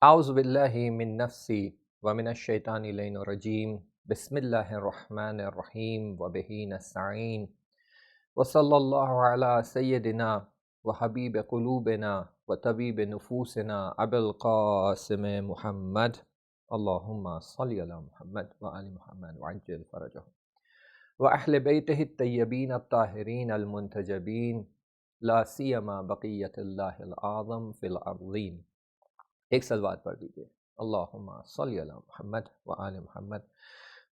اعوذ باللہ من نفسی ومن الشیطان اللعین الرجیم بسم اللہ الرحمن الرحیم وبہ نستعین وصلی اللہ علی سیدنا وحبیب قلوبنا وطبیب نفوسنا ابی القاسم محمد اللہم صلی علی محمد وآل محمد وعجل فرجہ وأہل بیتہ الطیبین الطاہرین المنتجبین لا سیما بقیت اللہ العظم فی الارضین۔ ایک صلوات پڑھ دیجیے، اللہم صلی علی محمد وآل محمد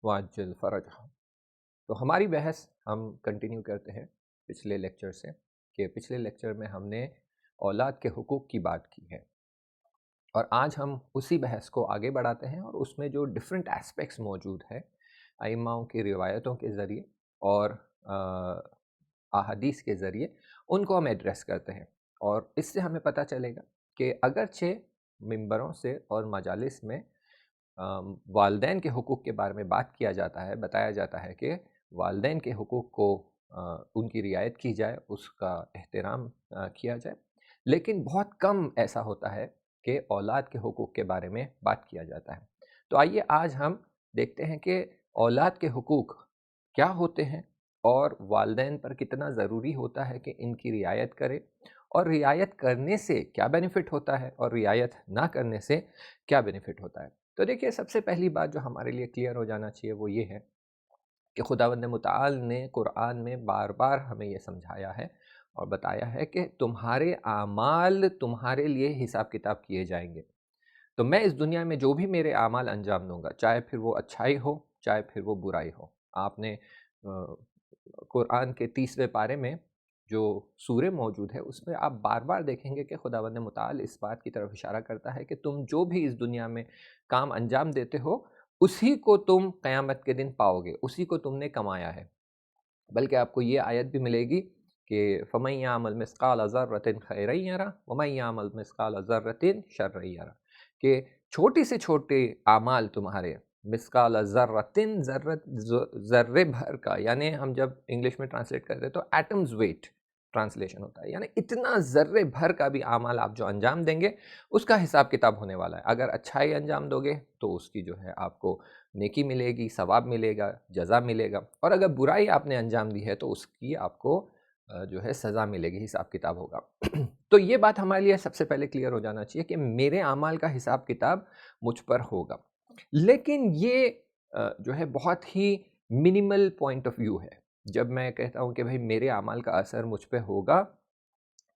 وعجل فرجہ۔ تو ہماری بحث ہم کنٹینیو کرتے ہیں پچھلے لیکچر سے، کہ پچھلے لیکچر میں ہم نے اولاد کے حقوق کی بات کی ہے، اور آج ہم اسی بحث کو آگے بڑھاتے ہیں، اور اس میں جو ڈیفرنٹ ایسپیکٹس موجود ہیں ائماؤں کی روایتوں کے ذریعے اور احادیث کے ذریعے، ان کو ہم ایڈریس کرتے ہیں، اور اس سے ہمیں پتہ چلے گا کہ اگرچہ ممبروں سے اور مجالس میں والدین کے حقوق کے بارے میں بات کیا جاتا ہے، بتایا جاتا ہے کہ والدین کے حقوق کو ان کی رعایت کی جائے، اس کا احترام کیا جائے، لیکن بہت کم ایسا ہوتا ہے کہ اولاد کے حقوق کے بارے میں بات کیا جاتا ہے۔ تو آئیے آج ہم دیکھتے ہیں کہ اولاد کے حقوق کیا ہوتے ہیں، اور والدین پر کتنا ضروری ہوتا ہے کہ ان کی رعایت کرے، اور رعایت کرنے سے کیا بینیفٹ ہوتا ہے، اور رعایت نہ کرنے سے کیا بینیفٹ ہوتا ہے۔ تو دیکھیے، سب سے پہلی بات جو ہمارے لیے کلیئر ہو جانا چاہیے وہ یہ ہے کہ خداوند متعال نے قرآن میں بار بار ہمیں یہ سمجھایا ہے اور بتایا ہے کہ تمہارے اعمال تمہارے لیے حساب کتاب کیے جائیں گے۔ تو میں اس دنیا میں جو بھی میرے اعمال انجام دوں گا، چاہے پھر وہ اچھائی ہو چاہے پھر وہ برائی ہو۔ آپ نے قرآن کے 30ویں پارے میں جو سورہ موجود ہے، اس میں آپ بار بار دیکھیں گے کہ خداوند متعال اس بات کی طرف اشارہ کرتا ہے کہ تم جو بھی اس دنیا میں کام انجام دیتے ہو، اسی کو تم قیامت کے دن پاؤ گے، اسی کو تم نے کمایا ہے۔ بلکہ آپ کو یہ آیت بھی ملے گی کہ فَمَن يَعْمَلْ مِثْقَالَ ذَرَّةٍ خَيْرًا يَرَهُ وَمَن يَعْمَلْ مِثْقَالَ ذَرَّةٍ شَرًّا يَرَهُ، کہ چھوٹی سے چھوٹے اعمال تمہارے، مثقال ذرۃ، ذرے بھر کا، یعنی ہم جب انگلش میں ٹرانسلیٹ کرتے ہیں تو ایٹمز ویٹ ٹرانسلیشن ہوتا ہے، یعنی اتنا ذرے بھر کا بھی اعمال آپ جو انجام دیں گے، اس کا حساب کتاب ہونے والا ہے۔ اگر اچھائی انجام دو گے تو اس کی جو ہے آپ کو نیکی ملے گی، ثواب ملے گا، جزا ملے گا، اور اگر برائی آپ نے انجام دی ہے تو اس کی آپ کو جو ہے سزا ملے گی، حساب کتاب ہوگا۔ تو یہ بات ہمارے لیے سب سے پہلے کلیئر ہو جانا چاہیے کہ میرے اعمال کا حساب کتاب مجھ پر ہوگا۔ لیکن یہ جو ہے بہت ہی منیمل پوائنٹ آف ویو ہے۔ جب میں کہتا ہوں کہ بھئی میرے اعمال کا اثر مجھ پہ ہوگا،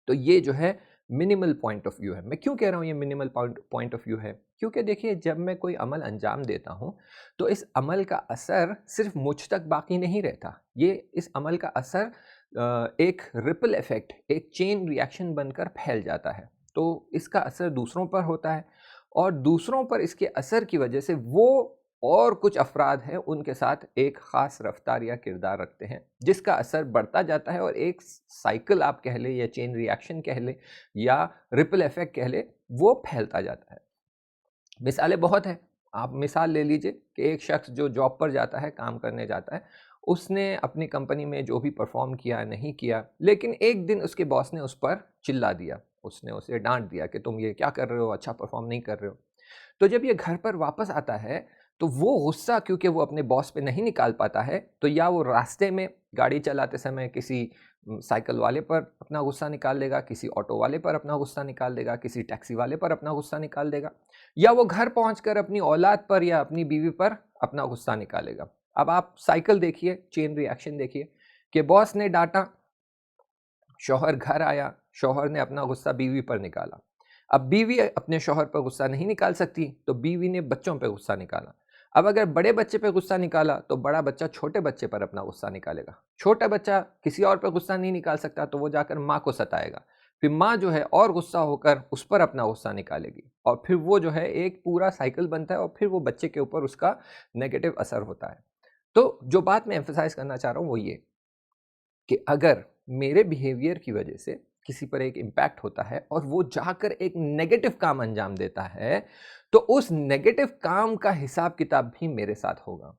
تو یہ جو ہے منیمل پوائنٹ آف ویو ہے۔ میں کیوں کہہ رہا ہوں یہ منیمل پوائنٹ آف ویو ہے؟ کیونکہ دیکھیے، جب میں کوئی عمل انجام دیتا ہوں تو اس عمل کا اثر صرف مجھ تک باقی نہیں رہتا، اس عمل کا اثر ایک ریپل ایفیکٹ، ایک چین ری ایکشن بن کر پھیل جاتا ہے۔ تو اس کا اثر دوسروں پر ہوتا ہے، اور دوسروں پر اس کے اثر کی وجہ سے وہ اور کچھ افراد ہیں، ان کے ساتھ ایک خاص رفتار یا کردار رکھتے ہیں، جس کا اثر بڑھتا جاتا ہے، اور ایک سائیکل آپ کہہ لیں، یا چین ری ایکشن کہہ لیں، یا ریپل ایفیکٹ کہہ لیں، وہ پھیلتا جاتا ہے۔ مثالیں بہت ہیں۔ آپ مثال لے لیجئے کہ ایک شخص جو جاب پر جاتا ہے، کام کرنے جاتا ہے، اس نے اپنی کمپنی میں جو بھی پرفارم کیا نہیں کیا، لیکن ایک دن اس کے باس نے اس پر چلا دیا، اس نے اسے ڈانٹ دیا کہ تم یہ کیا کر رہے ہو، اچھا پرفارم نہیں کر رہے ہو۔ تو جب یہ گھر پر واپس آتا ہے تو وہ غصہ کیونکہ وہ اپنے باس پہ نہیں نکال پاتا ہے، تو یا وہ راستے میں گاڑی چلاتے سمے کسی سائیکل والے پر اپنا غصہ نکال دے گا، کسی آٹو والے پر اپنا غصہ نکال دے گا، کسی ٹیکسی والے پر اپنا غصہ نکال دے گا، یا وہ گھر پہنچ کر اپنی اولاد پر یا اپنی بیوی پر اپنا غصہ نکالے گا۔ اب آپ سائیکل دیکھیے، چین ری ایکشن دیکھیے، کہ باس نے ڈانٹا، شوہر گھر آیا، شوہر نے اپنا غصہ بیوی پر نکالا۔ اب بیوی اپنے شوہر پر غصہ نہیں نکال سکتی، تو بیوی نے بچوں پہ غصہ نکالا۔ اب اگر بڑے بچے پہ غصہ نکالا تو بڑا بچہ چھوٹے بچے پر اپنا غصہ نکالے گا۔ چھوٹا بچہ کسی اور پہ غصہ نہیں نکال سکتا تو وہ جا کر ماں کو ستائے گا، پھر ماں جو ہے اور غصہ ہو کر اس پر اپنا غصہ نکالے گی، اور پھر وہ جو ہے ایک پورا سائیکل بنتا ہے، اور پھر وہ بچے کے اوپر اس کا نیگیٹو اثر ہوتا ہے۔ تو جو بات میں ایمفسائز کرنا چاہ رہا ہوں وہ یہ کہ اگر میرے بیہیویئر کی وجہ سے کسی پر ایک امپیکٹ ہوتا ہے، اور وہ جا کر ایک نیگیٹو کام انجام دیتا ہے، تو اس نیگیٹو کام کا حساب کتاب بھی میرے ساتھ ہوگا۔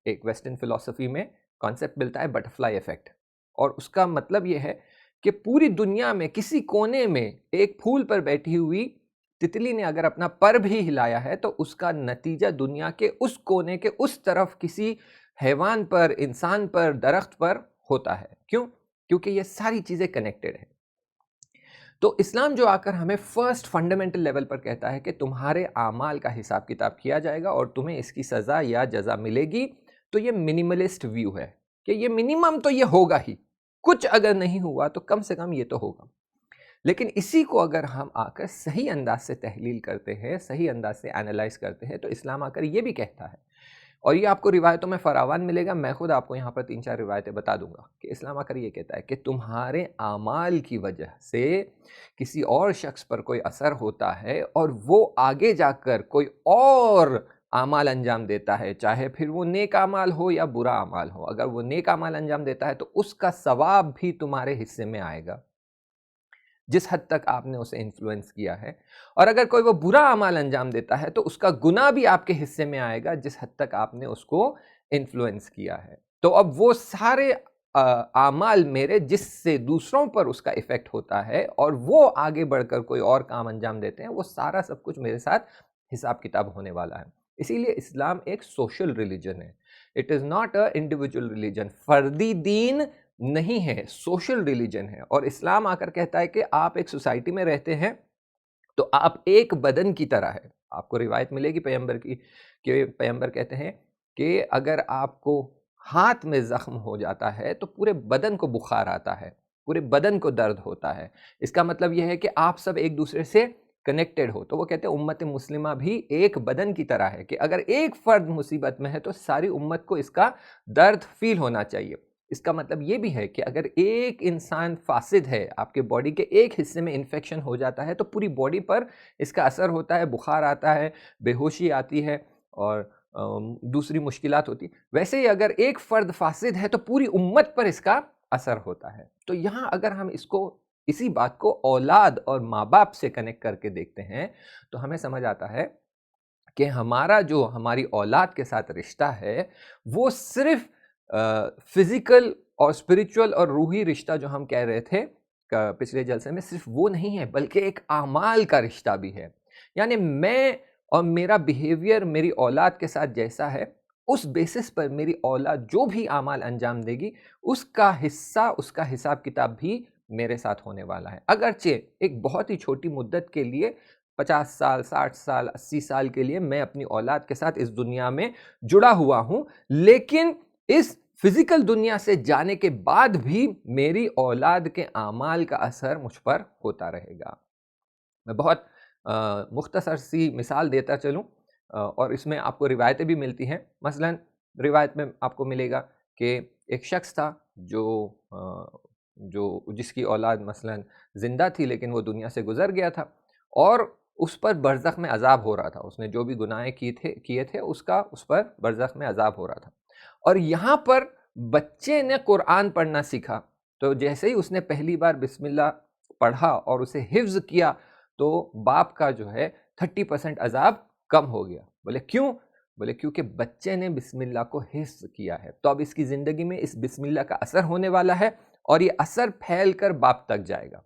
ایک ویسٹرن فلسفی میں کانسیپٹ ملتا ہے بٹرفلائی ایفیکٹ، اور اس کا مطلب یہ ہے کہ پوری دنیا میں کسی کونے میں ایک پھول پر بیٹھی ہوئی تتلی نے اگر اپنا پر بھی ہلایا ہے تو اس کا نتیجہ دنیا کے اس کونے کے اس طرف کسی حیوان پر، انسان پر، درخت پر ہوتا ہے. کیوں؟ کیونکہ یہ ساری چیزیں کنیکٹڈ ہیں. تو اسلام جو آ کر ہمیں فرسٹ فنڈامنٹل لیول پر کہتا ہے کہ تمہارے اعمال کا حساب کتاب کیا جائے گا اور تمہیں اس کی سزا یا جزا ملے گی، تو یہ منیملسٹ ویو ہے کہ یہ منیمم تو یہ ہوگا ہی، کچھ اگر نہیں ہوا تو کم سے کم یہ تو ہوگا. لیکن اسی کو اگر ہم آ کر صحیح انداز سے تحلیل کرتے ہیں، صحیح انداز سے اینالائز کرتے ہیں، تو اسلام آ کر یہ بھی کہتا ہے، اور یہ آپ کو روایتوں میں فراوان ملے گا، میں خود آپ کو یہاں پر 3-4 روایتیں بتا دوں گا کہ اسلام آ کر یہ کہتا ہے کہ تمہارے اعمال کی وجہ سے کسی اور شخص پر کوئی اثر ہوتا ہے اور وہ آگے جا کر کوئی اور اعمال انجام دیتا ہے، چاہے پھر وہ نیک اعمال ہو یا برا اعمال ہو. اگر وہ نیک اعمال انجام دیتا ہے تو اس کا ثواب بھی تمہارے حصے میں آئے گا جس حد تک آپ نے اسے انفلوئنس کیا ہے، اور اگر کوئی وہ برا عمل انجام دیتا ہے تو اس کا گناہ بھی آپ کے حصے میں آئے گا جس حد تک آپ نے اس کو انفلوئنس کیا ہے. تو اب وہ سارے اعمال میرے جس سے دوسروں پر اس کا ایفیکٹ ہوتا ہے اور وہ آگے بڑھ کر کوئی اور کام انجام دیتے ہیں، وہ سارا سب کچھ میرے ساتھ حساب کتاب ہونے والا ہے. اسی لیے اسلام ایک سوشل ریلیجن ہے. It is not a individual religion, فردی دین نہیں ہے، سوشل ریلیجن ہے. اور اسلام آ کر کہتا ہے کہ آپ ایک سوسائٹی میں رہتے ہیں تو آپ ایک بدن کی طرح ہے. آپ کو روایت ملے گی پیغمبر کی کہ پیغمبر کہتے ہیں کہ اگر آپ کو ہاتھ میں زخم ہو جاتا ہے تو پورے بدن کو بخار آتا ہے، پورے بدن کو درد ہوتا ہے. اس کا مطلب یہ ہے کہ آپ سب ایک دوسرے سے کنیکٹڈ ہو. تو وہ کہتے ہیں امت مسلمہ بھی ایک بدن کی طرح ہے کہ اگر ایک فرد مصیبت میں ہے تو ساری امت کو اس کا درد فیل ہونا چاہیے. اس کا مطلب یہ بھی ہے کہ اگر ایک انسان فاسد ہے، آپ کے باڈی کے ایک حصے میں انفیکشن ہو جاتا ہے تو پوری باڈی پر اس کا اثر ہوتا ہے، بخار آتا ہے، بے ہوشی آتی ہے اور دوسری مشکلات ہوتی. ویسے ہی اگر ایک فرد فاسد ہے تو پوری امت پر اس کا اثر ہوتا ہے. تو یہاں اگر ہم اسی بات کو اولاد اور ماں باپ سے کنیکٹ کر کے دیکھتے ہیں تو ہمیں سمجھ آتا ہے کہ ہماری اولاد کے ساتھ رشتہ ہے وہ صرف فزیکل اور اسپریچول اور روحی رشتہ جو ہم کہہ رہے تھے پچھلے جلسے میں، صرف وہ نہیں ہے بلکہ ایک اعمال کا رشتہ بھی ہے. یعنی میں اور میرا بیہیویئر میری اولاد کے ساتھ جیسا ہے، اس بیسس پر میری اولاد جو بھی اعمال انجام دے گی اس کا حصہ، اس کا حساب کتاب بھی میرے ساتھ ہونے والا ہے. اگرچہ ایک بہت ہی چھوٹی مدت کے لیے 50 سال، 60 سال، 80 سال کے لیے میں اپنی اولاد کے ساتھ اس دنیا میں جڑا ہوا ہوں، لیکن اس فزیکل دنیا سے جانے کے بعد بھی میری اولاد کے اعمال کا اثر مجھ پر ہوتا رہے گا. میں بہت مختصر سی مثال دیتا چلوں اور اس میں آپ کو روایتیں بھی ملتی ہیں. مثلا روایت میں آپ کو ملے گا کہ ایک شخص تھا جس کی اولاد مثلا زندہ تھی لیکن وہ دنیا سے گزر گیا تھا اور اس پر برزخ میں عذاب ہو رہا تھا. اس نے جو بھی گناہیں کیے تھے اس پر برزخ میں عذاب ہو رہا تھا. اور یہاں پر بچے نے قرآن پڑھنا سیکھا تو جیسے ہی اس نے پہلی بار بسم اللہ پڑھا اور اسے حفظ کیا تو باپ کا جو ہے 30% عذاب کم ہو گیا. بولے کیوں؟ بولے کیونکہ بچے نے بسم اللہ کو حفظ کیا ہے. تو اب اس کی زندگی میں اس بسم اللہ کا اثر ہونے والا ہے اور یہ اثر پھیل کر باپ تک جائے گا.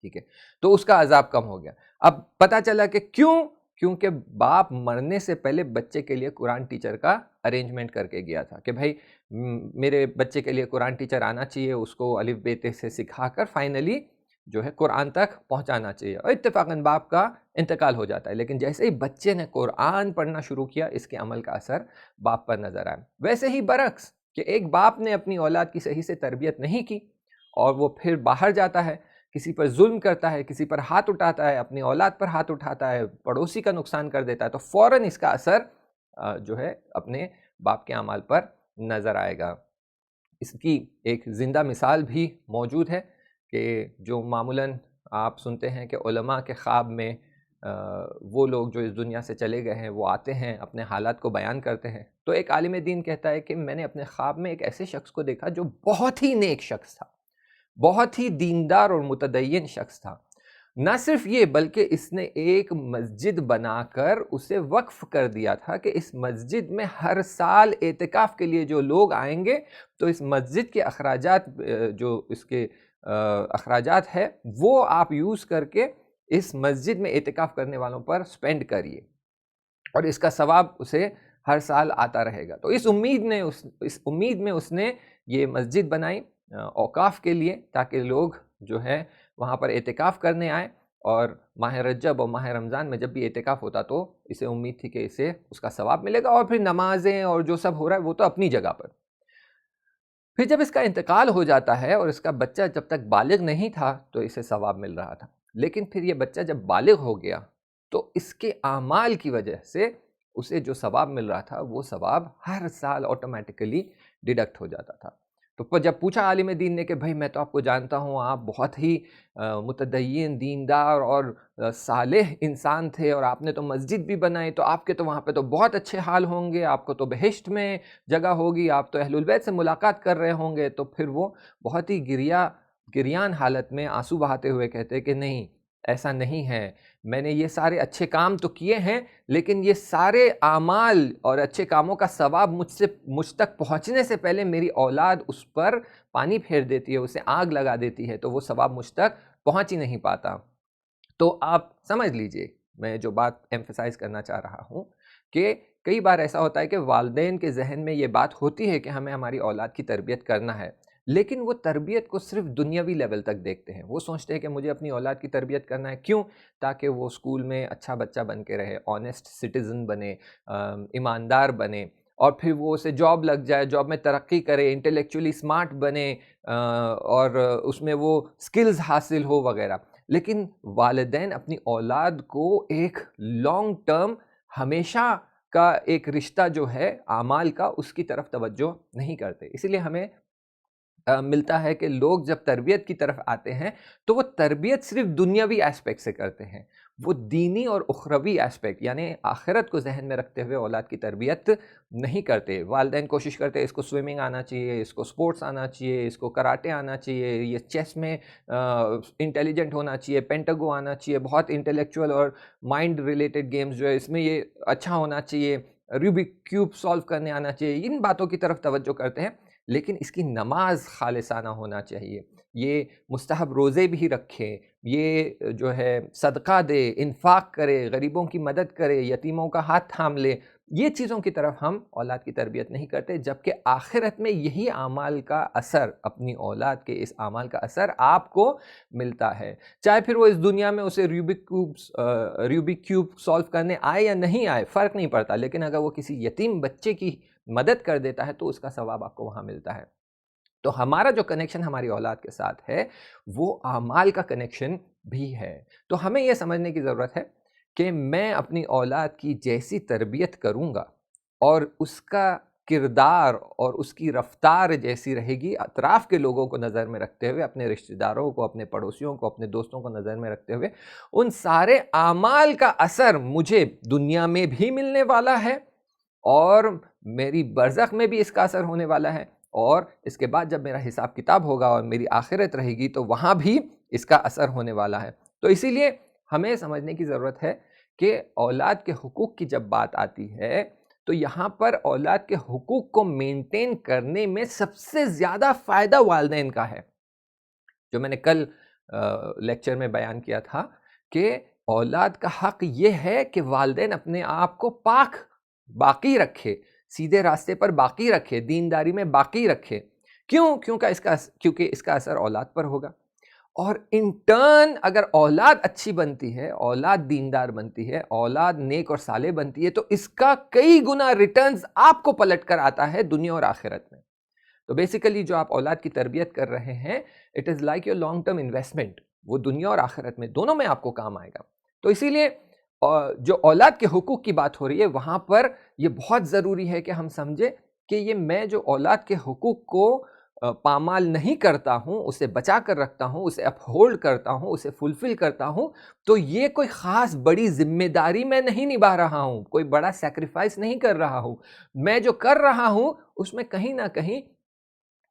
ٹھیک ہے، تو اس کا عذاب کم ہو گیا. اب پتا چلا کہ کیونکہ باپ مرنے سے پہلے بچے کے لیے قرآن ٹیچر کا ارینجمنٹ کر کے گیا تھا کہ بھائی میرے بچے کے لیے قرآن ٹیچر آنا چاہیے، اس کو الف بے تے سے سکھا کر فائنلی جو ہے قرآن تک پہنچانا چاہیے. اور اتفاقاً باپ کا انتقال ہو جاتا ہے، لیکن جیسے ہی بچے نے قرآن پڑھنا شروع کیا اس کے عمل کا اثر باپ پر نظر آیا. ویسے ہی برعکس کہ ایک باپ نے اپنی اولاد کی صحیح سے تربیت نہیں کی اور وہ پھر باہر جاتا ہے، کسی پر ظلم کرتا ہے، کسی پر ہاتھ اٹھاتا ہے، اپنی اولاد پر ہاتھ اٹھاتا ہے، پڑوسی کا نقصان کر دیتا ہے، تو فوراً اس کا اثر جو ہے اپنے باپ کے اعمال پر نظر آئے گا. اس کی ایک زندہ مثال بھی موجود ہے کہ جو معمولاً آپ سنتے ہیں کہ علماء کے خواب میں وہ لوگ جو اس دنیا سے چلے گئے ہیں وہ آتے ہیں، اپنے حالات کو بیان کرتے ہیں. تو ایک عالم دین کہتا ہے کہ میں نے اپنے خواب میں ایک ایسے شخص کو دیکھا جو بہت ہی نیک شخص تھا، بہت ہی دیندار اور متدین شخص تھا. نہ صرف یہ بلکہ اس نے ایک مسجد بنا کر اسے وقف کر دیا تھا کہ اس مسجد میں ہر سال اعتکاف کے لیے جو لوگ آئیں گے تو اس مسجد کے اخراجات جو اس کے اخراجات ہے وہ آپ یوز کر کے اس مسجد میں اعتکاف کرنے والوں پر سپینڈ کریے اور اس کا ثواب اسے ہر سال آتا رہے گا. تو اس امید میں اس نے یہ مسجد بنائی اوقاف کے لیے، تاکہ لوگ جو ہے وہاں پر اعتکاف کرنے آئیں، اور ماہ رجب اور ماہ رمضان میں جب بھی اعتکاف ہوتا تو اسے امید تھی کہ اسے اس کا ثواب ملے گا. اور پھر نمازیں اور جو سب ہو رہا ہے وہ تو اپنی جگہ پر. پھر جب اس کا انتقال ہو جاتا ہے اور اس کا بچہ جب تک بالغ نہیں تھا تو اسے ثواب مل رہا تھا، لیکن پھر یہ بچہ جب بالغ ہو گیا تو اس کے اعمال کی وجہ سے اسے جو ثواب مل رہا تھا وہ ثواب ہر سال آٹومیٹیکلی ڈیڈکٹ ہو جاتا تھا. تو جب پوچھا عالم دین نے کہ بھائی میں تو آپ کو جانتا ہوں، آپ بہت ہی متدین، دیندار اور صالح انسان تھے، اور آپ نے تو مسجد بھی بنائی، تو آپ کے تو وہاں پہ تو بہت اچھے حال ہوں گے، آپ کو تو بہشت میں جگہ ہوگی، آپ تو اہل البیت سے ملاقات کر رہے ہوں گے. تو پھر وہ بہت ہی گریان حالت میں آنسو بہاتے ہوئے کہتے کہ نہیں، ایسا نہیں ہے، میں نے یہ سارے اچھے کام تو کیے ہیں، لیکن یہ سارے اعمال اور اچھے کاموں کا ثواب مجھ تک پہنچنے سے پہلے میری اولاد اس پر پانی پھیر دیتی ہے، اسے آگ لگا دیتی ہے، تو وہ ثواب مجھ تک پہنچ ہی نہیں پاتا. تو آپ سمجھ لیجئے میں جو بات ایمفسائز کرنا چاہ رہا ہوں کہ کئی بار ایسا ہوتا ہے کہ والدین کے ذہن میں یہ بات ہوتی ہے کہ ہمیں ہماری اولاد کی تربیت کرنا ہے، لیکن وہ تربیت کو صرف دنیاوی لیول تک دیکھتے ہیں. وہ سوچتے ہیں کہ مجھے اپنی اولاد کی تربیت کرنا ہے، کیوں؟ تاکہ وہ اسکول میں اچھا بچہ بن کے رہے، آنیسٹ سٹیزن بنے، ایماندار بنے، اور پھر وہ اسے جاب لگ جائے، جاب میں ترقی کرے، انٹلیکچولی اسمارٹ بنے، اور اس میں وہ سکلز حاصل ہو وغیرہ. لیکن والدین اپنی اولاد کو ایک لانگ ٹرم ہمیشہ کا ایک رشتہ جو ہے اعمال کا، اس کی طرف توجہ نہیں کرتے. اسی لیے ہمیں ملتا ہے کہ لوگ جب تربیت کی طرف آتے ہیں تو وہ تربیت صرف دنیاوی ایسپیکٹ سے کرتے ہیں، وہ دینی اور اخروی ایسپیکٹ یعنی آخرت کو ذہن میں رکھتے ہوئے اولاد کی تربیت نہیں کرتے. والدین کوشش کرتے اس کو سوئمنگ آنا چاہیے، اس کو سپورٹس آنا چاہیے، اس کو کراٹے آنا چاہیے، یہ چیس میں انٹیلیجنٹ ہونا چاہیے، پینٹاگو آنا چاہیے، بہت انٹلیکچوئل اور مائنڈ ریلیٹڈ گیمز جو ہے اس میں یہ اچھا ہونا چاہیے، روبک کیوب سالو کرنے آنا چاہیے. ان باتوں کی طرف توجہ کرتے ہیں، لیکن اس کی نماز خالصانہ ہونا چاہیے، یہ مستحب روزے بھی رکھے، یہ جو ہے صدقہ دے، انفاق کرے، غریبوں کی مدد کرے، یتیموں کا ہاتھ تھام لے. یہ چیزوں کی طرف ہم اولاد کی تربیت نہیں کرتے، جبکہ آخرت میں یہی اعمال کا اثر، اپنی اولاد کے اس اعمال کا اثر آپ کو ملتا ہے. چاہے پھر وہ اس دنیا میں اسے روبک کیوب سالو کرنے آئے یا نہیں آئے، فرق نہیں پڑتا، لیکن اگر وہ کسی یتیم بچے کی مدد کر دیتا ہے تو اس کا ثواب آپ کو وہاں ملتا ہے. تو ہمارا جو کنیکشن ہماری اولاد کے ساتھ ہے وہ اعمال کا کنیکشن بھی ہے. تو ہمیں یہ سمجھنے کی ضرورت ہے کہ میں اپنی اولاد کی جیسی تربیت کروں گا اور اس کا کردار اور اس کی رفتار جیسی رہے گی، اطراف کے لوگوں کو نظر میں رکھتے ہوئے، اپنے رشتہ داروں کو، اپنے پڑوسیوں کو، اپنے دوستوں کو نظر میں رکھتے ہوئے، ان سارے اعمال کا اثر مجھے دنیا میں بھی ملنے والا ہے، اور میری برزخ میں بھی اس کا اثر ہونے والا ہے، اور اس کے بعد جب میرا حساب کتاب ہوگا اور میری آخرت رہے گی تو وہاں بھی اس کا اثر ہونے والا ہے. تو اسی لیے ہمیں سمجھنے کی ضرورت ہے کہ اولاد کے حقوق کی جب بات آتی ہے تو یہاں پر اولاد کے حقوق کو مینٹین کرنے میں سب سے زیادہ فائدہ والدین کا ہے. جو میں نے کل لیکچر میں بیان کیا تھا کہ اولاد کا حق یہ ہے کہ والدین اپنے آپ کو پاک باقی رکھے، سیدھے راستے پر باقی رکھے، دینداری میں باقی رکھے. کیونکہ اس کا اثر اولاد پر ہوگا، اور ان ٹرن اگر اولاد اچھی بنتی ہے، اولاد دیندار بنتی ہے، اولاد نیک اور صالح بنتی ہے، تو اس کا کئی گنا ریٹرنز آپ کو پلٹ کر آتا ہے دنیا اور آخرت میں. تو بیسیکلی جو آپ اولاد کی تربیت کر رہے ہیں، it is like your long term investment, وہ دنیا اور آخرت میں دونوں میں آپ کو کام آئے گا. تو اسی لیے جو اولاد کے حقوق کی بات ہو رہی ہے وہاں پر یہ بہت ضروری ہے کہ ہم سمجھیں کہ یہ میں جو اولاد کے حقوق کو پامال نہیں کرتا ہوں، اسے بچا کر رکھتا ہوں، اسے اپہولڈ کرتا ہوں، اسے فلفل کرتا ہوں، تو یہ کوئی خاص بڑی ذمہ داری میں نہیں نبھا رہا ہوں، کوئی بڑا سیکریفائس نہیں کر رہا ہوں. میں جو کر رہا ہوں اس میں کہیں نہ کہیں